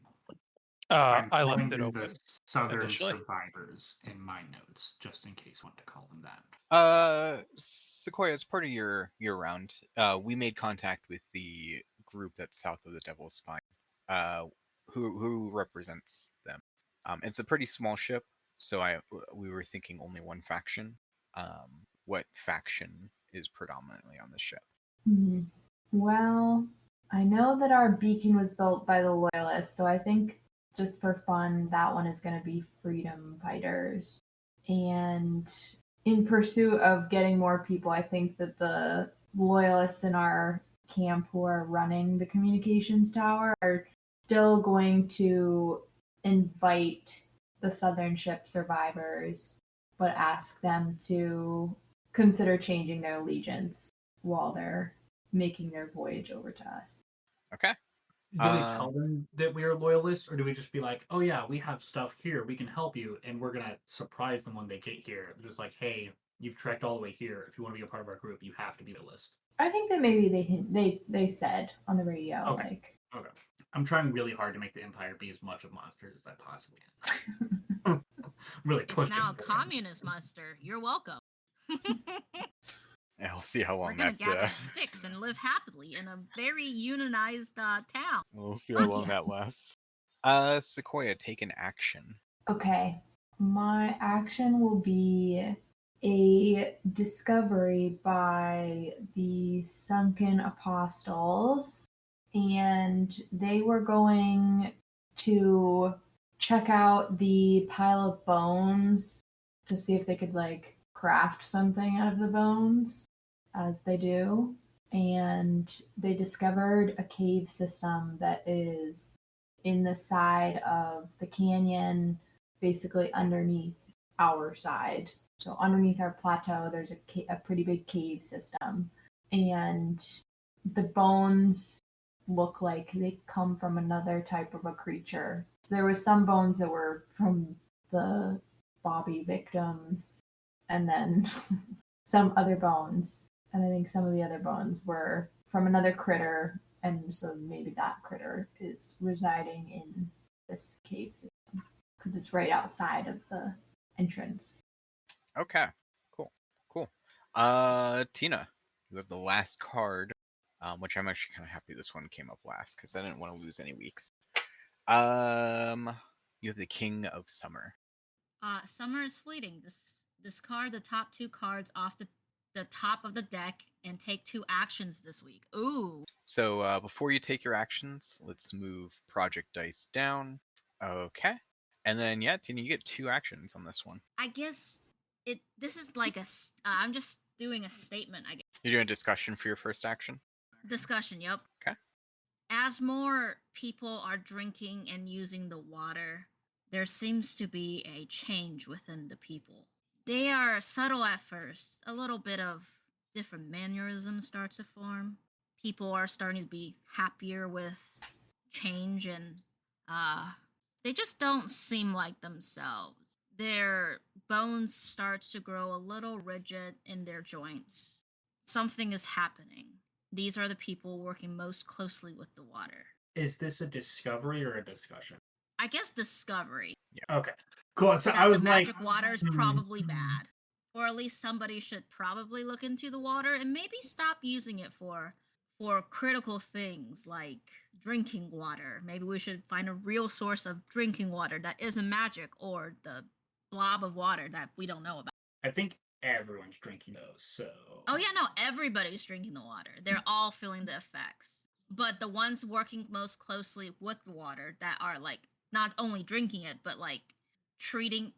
I I'm left calling it them open. the Southern initially. Survivors in my notes, just in case I want to call them that. Sequoia, as part of your round, we made contact with the group that's south of the Devil's Spine, who represents them. It's a pretty small ship, so we were thinking only one faction. What faction is predominantly on this ship? Mhm. Well, I know that our beacon was built by the Loyalists, so I think just for fun, that one is going to be Freedom Fighters. And in pursuit of getting more people, I think that the Loyalists in our camp who are running the communications tower are still going to invite the Southern Ship survivors, but ask them to consider changing their allegiance while they're making their voyage over to us. Okay. Do we tell them that we are loyalists, or do we just be like, oh yeah, we have stuff here, we can help you, and we're going to surprise them when they get here? Just like, hey, you've trekked all the way here. If you want to be a part of our group, you have to be a list. I think that maybe they said on the radio, Okay. Okay. I'm trying really hard to make the Empire be as much of monsters as I possibly can. Really It's pushing. now a communist muster. You're welcome. I'll see how We're long gonna that. gather sticks and live happily in a very unionized town. We'll see how Fuck long yeah. that lasts. Sequoia, take an action. Okay. My action will be a discovery by the Sunken Apostles, and they were going to check out the pile of bones to see if they could craft something out of the bones, as they do. And they discovered a cave system that is in the side of the canyon, basically underneath our side. So underneath our plateau, there's a pretty big cave system, and the bones look like they come from another type of a creature. So there was some bones that were from the Bobby victims, and then some other bones. And I think some of the other bones were from another critter, and so maybe that critter is residing in this cave system because it's right outside of the entrance. Okay. Cool. Tina, you have the last card, which I'm actually kind of happy this one came up last because I didn't want to lose any weeks. You have the King of Summer. Summer is fleeting. Discard the top 2 cards off the top of the deck and take 2 actions this week. Ooh. So before you take your actions, let's move Project Dice down. Okay. And then, yeah, Tina, you get 2 actions on this one. I guess this is like I'm just doing a statement, I guess. You're doing a discussion for your first action? Discussion, yep. Okay. As more people are drinking and using the water, there seems to be a change within the people. They are subtle at first. A little bit of different mannerisms start to form. People are starting to be happier with change, and they just don't seem like themselves. Their bones start to grow a little rigid in their joints. Something is happening. These are the people working most closely with the water. Is this a discovery or a discussion? I guess discovery. Yeah. Okay. Cool. So That I was the like, magic water is probably bad. Or at least somebody should probably look into the water and maybe stop using it for critical things like drinking water. Maybe we should find a real source of drinking water that isn't magic or the blob of water that we don't know about. I think everyone's drinking those, so. Oh yeah, no, everybody's drinking the water. They're all feeling the effects. But the ones working most closely with the water that are not only drinking it, but treating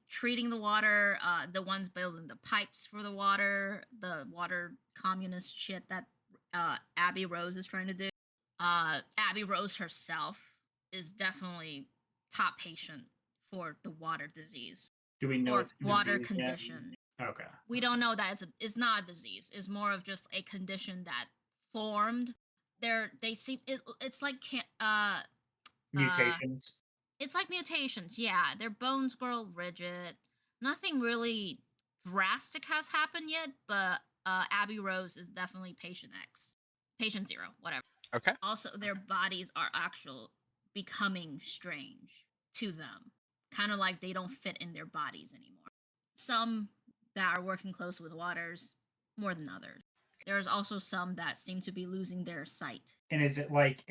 the water, the ones building the pipes for the water communist shit that Abby Rose is trying to do. Abby Rose herself is definitely top patient for the water disease Do we know or it's a water disease yet? condition. Okay. We don't know that it's not a disease. It's more of just a condition that formed. It's like Mutations. it's like mutations. Yeah, their bones grow rigid. Nothing really drastic has happened yet, but Abby Rose is definitely patient 0, whatever. Okay. Also, their bodies are becoming strange to them, kind of like they don't fit in their bodies anymore. Some that are working close with waters more than others. There's also some that seem to be losing their sight. And is it like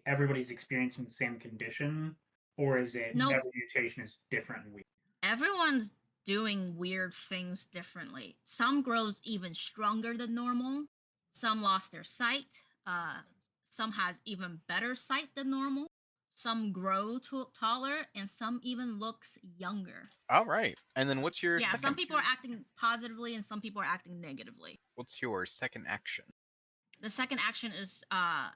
everybody's experiencing the same condition, or is it Nope. every mutation is different and weird? Everyone's doing weird things differently. Some grows even stronger than normal. Some lost their sight. Some has even better sight than normal. Some grow taller, and some even looks younger. All right. And then what's your Yeah, second? some people are acting positively, and some people are acting negatively. What's your second action? The second action is a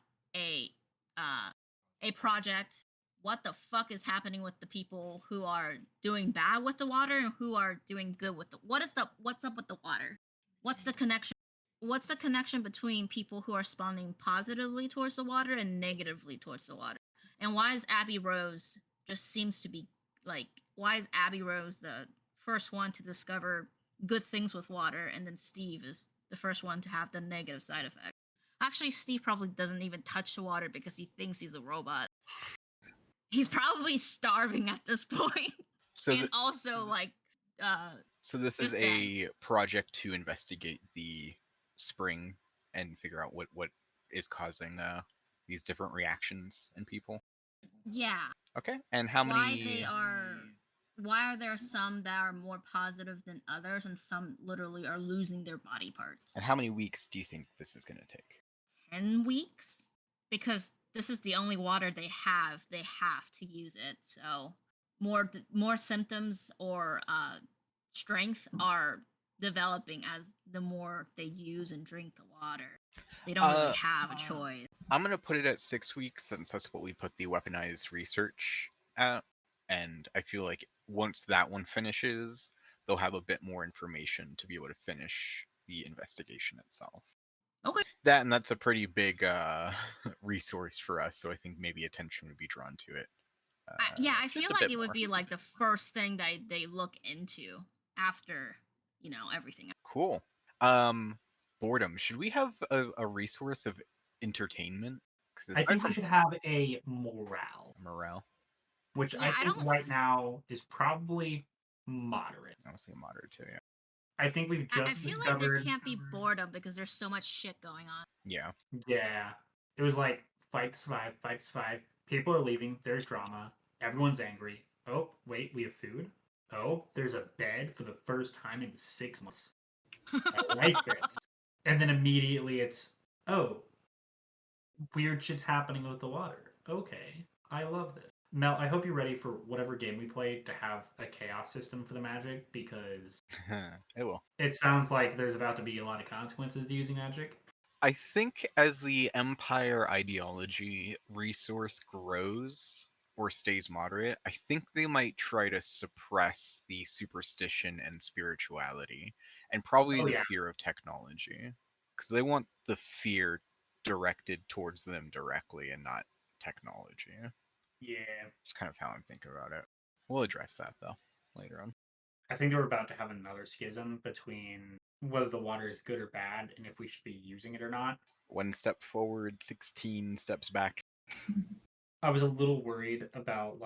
project. What the fuck is happening with the people who are doing bad with the water and who are doing good with the what's up with the water? What's the connection? What's the connection between people who are responding positively towards the water and negatively towards the water? And why is Abby Rose just seems to be like why is Abby Rose the first one to discover good things with water, and then Steve is the first one to have the negative side effect? Actually, Steve probably doesn't even touch the water because he thinks he's a robot. He's probably starving at this point. So and also like so this is just a project to investigate the spring and figure out what is causing these different reactions in people. yeah. Okay. And how many Why are there some that are more positive than others, and some literally are losing their body parts? And how many weeks do you think this is going to take? 10 weeks? Because this is the only water they have. They have to use it. So more symptoms or strength are developing as the more they use and drink the water. They don't really have a choice. I'm going to put it at 6 weeks since that's what we put the weaponized research at. And I feel like once that one finishes, they'll have a bit more information to be able to finish the investigation itself. Okay. That's a pretty big resource for us, so I think maybe attention would be drawn to it. I feel like it would be like the first thing that they look into after, everything. Cool. Boredom. Should we have a resource of entertainment? I think we should have a morale. Which I think right now is probably moderate. I was thinking moderate too, yeah. I think we've just I feel discovered... like there can't be boredom because there's so much shit going on. Yeah. Yeah. It was like, fight to survive. People are leaving. There's drama. Everyone's angry. Oh, wait, we have food. Oh, there's a bed for the first time in 6 months. I like this. And then immediately it's, oh, weird shit's happening with the water. Okay, I love this. Mel, I hope you're ready for whatever game we play to have a chaos system for the magic, because it will. It sounds like there's about to be a lot of consequences to using magic. I think as the Empire ideology resource grows or stays moderate, I think they might try to suppress the superstition and spirituality, and probably the fear of technology, because they want the fear directed towards them directly and not technology. Yeah. It's kind of how I'm thinking about it. We'll address that, though, later on. I think we're about to have another schism between whether the water is good or bad and if we should be using it or not. 1 step forward, 16 steps back. I was a little worried about,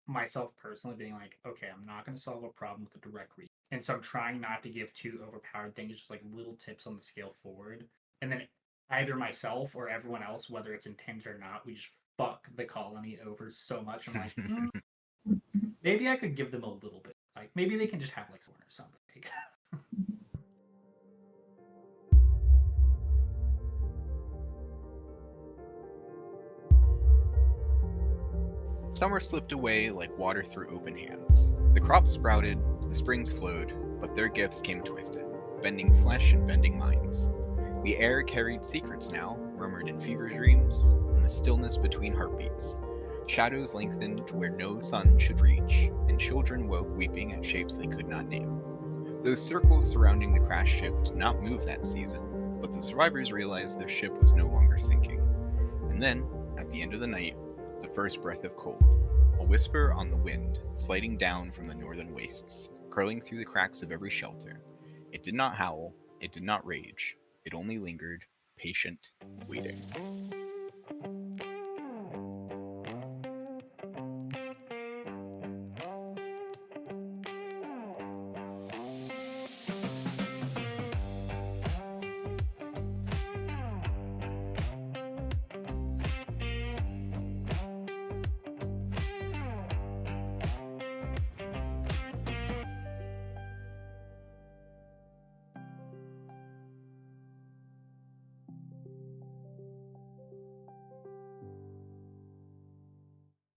myself personally being like, okay, I'm not going to solve a problem with a direct read. And so I'm trying not to give too overpowered things, just little tips on the scale forward. And then either myself or everyone else, whether it's intended or not, we just fuck the colony over so much. I'm like, maybe I could give them a little bit. Maybe they can just have someone or something. Summer slipped away like water through open hands. The crops sprouted, the springs flowed, but their gifts came twisted, bending flesh and bending minds. The air carried secrets now, murmured in fever dreams, in the stillness between heartbeats. Shadows lengthened where no sun should reach, and children woke weeping at shapes they could not name. Those circles surrounding the crashed ship did not move that season, but the survivors realized their ship was no longer sinking. And then, at the end of the night, the first breath of cold, a whisper on the wind, sliding down from the northern wastes, curling through the cracks of every shelter. It did not howl, it did not rage, it only lingered, patient, waiting.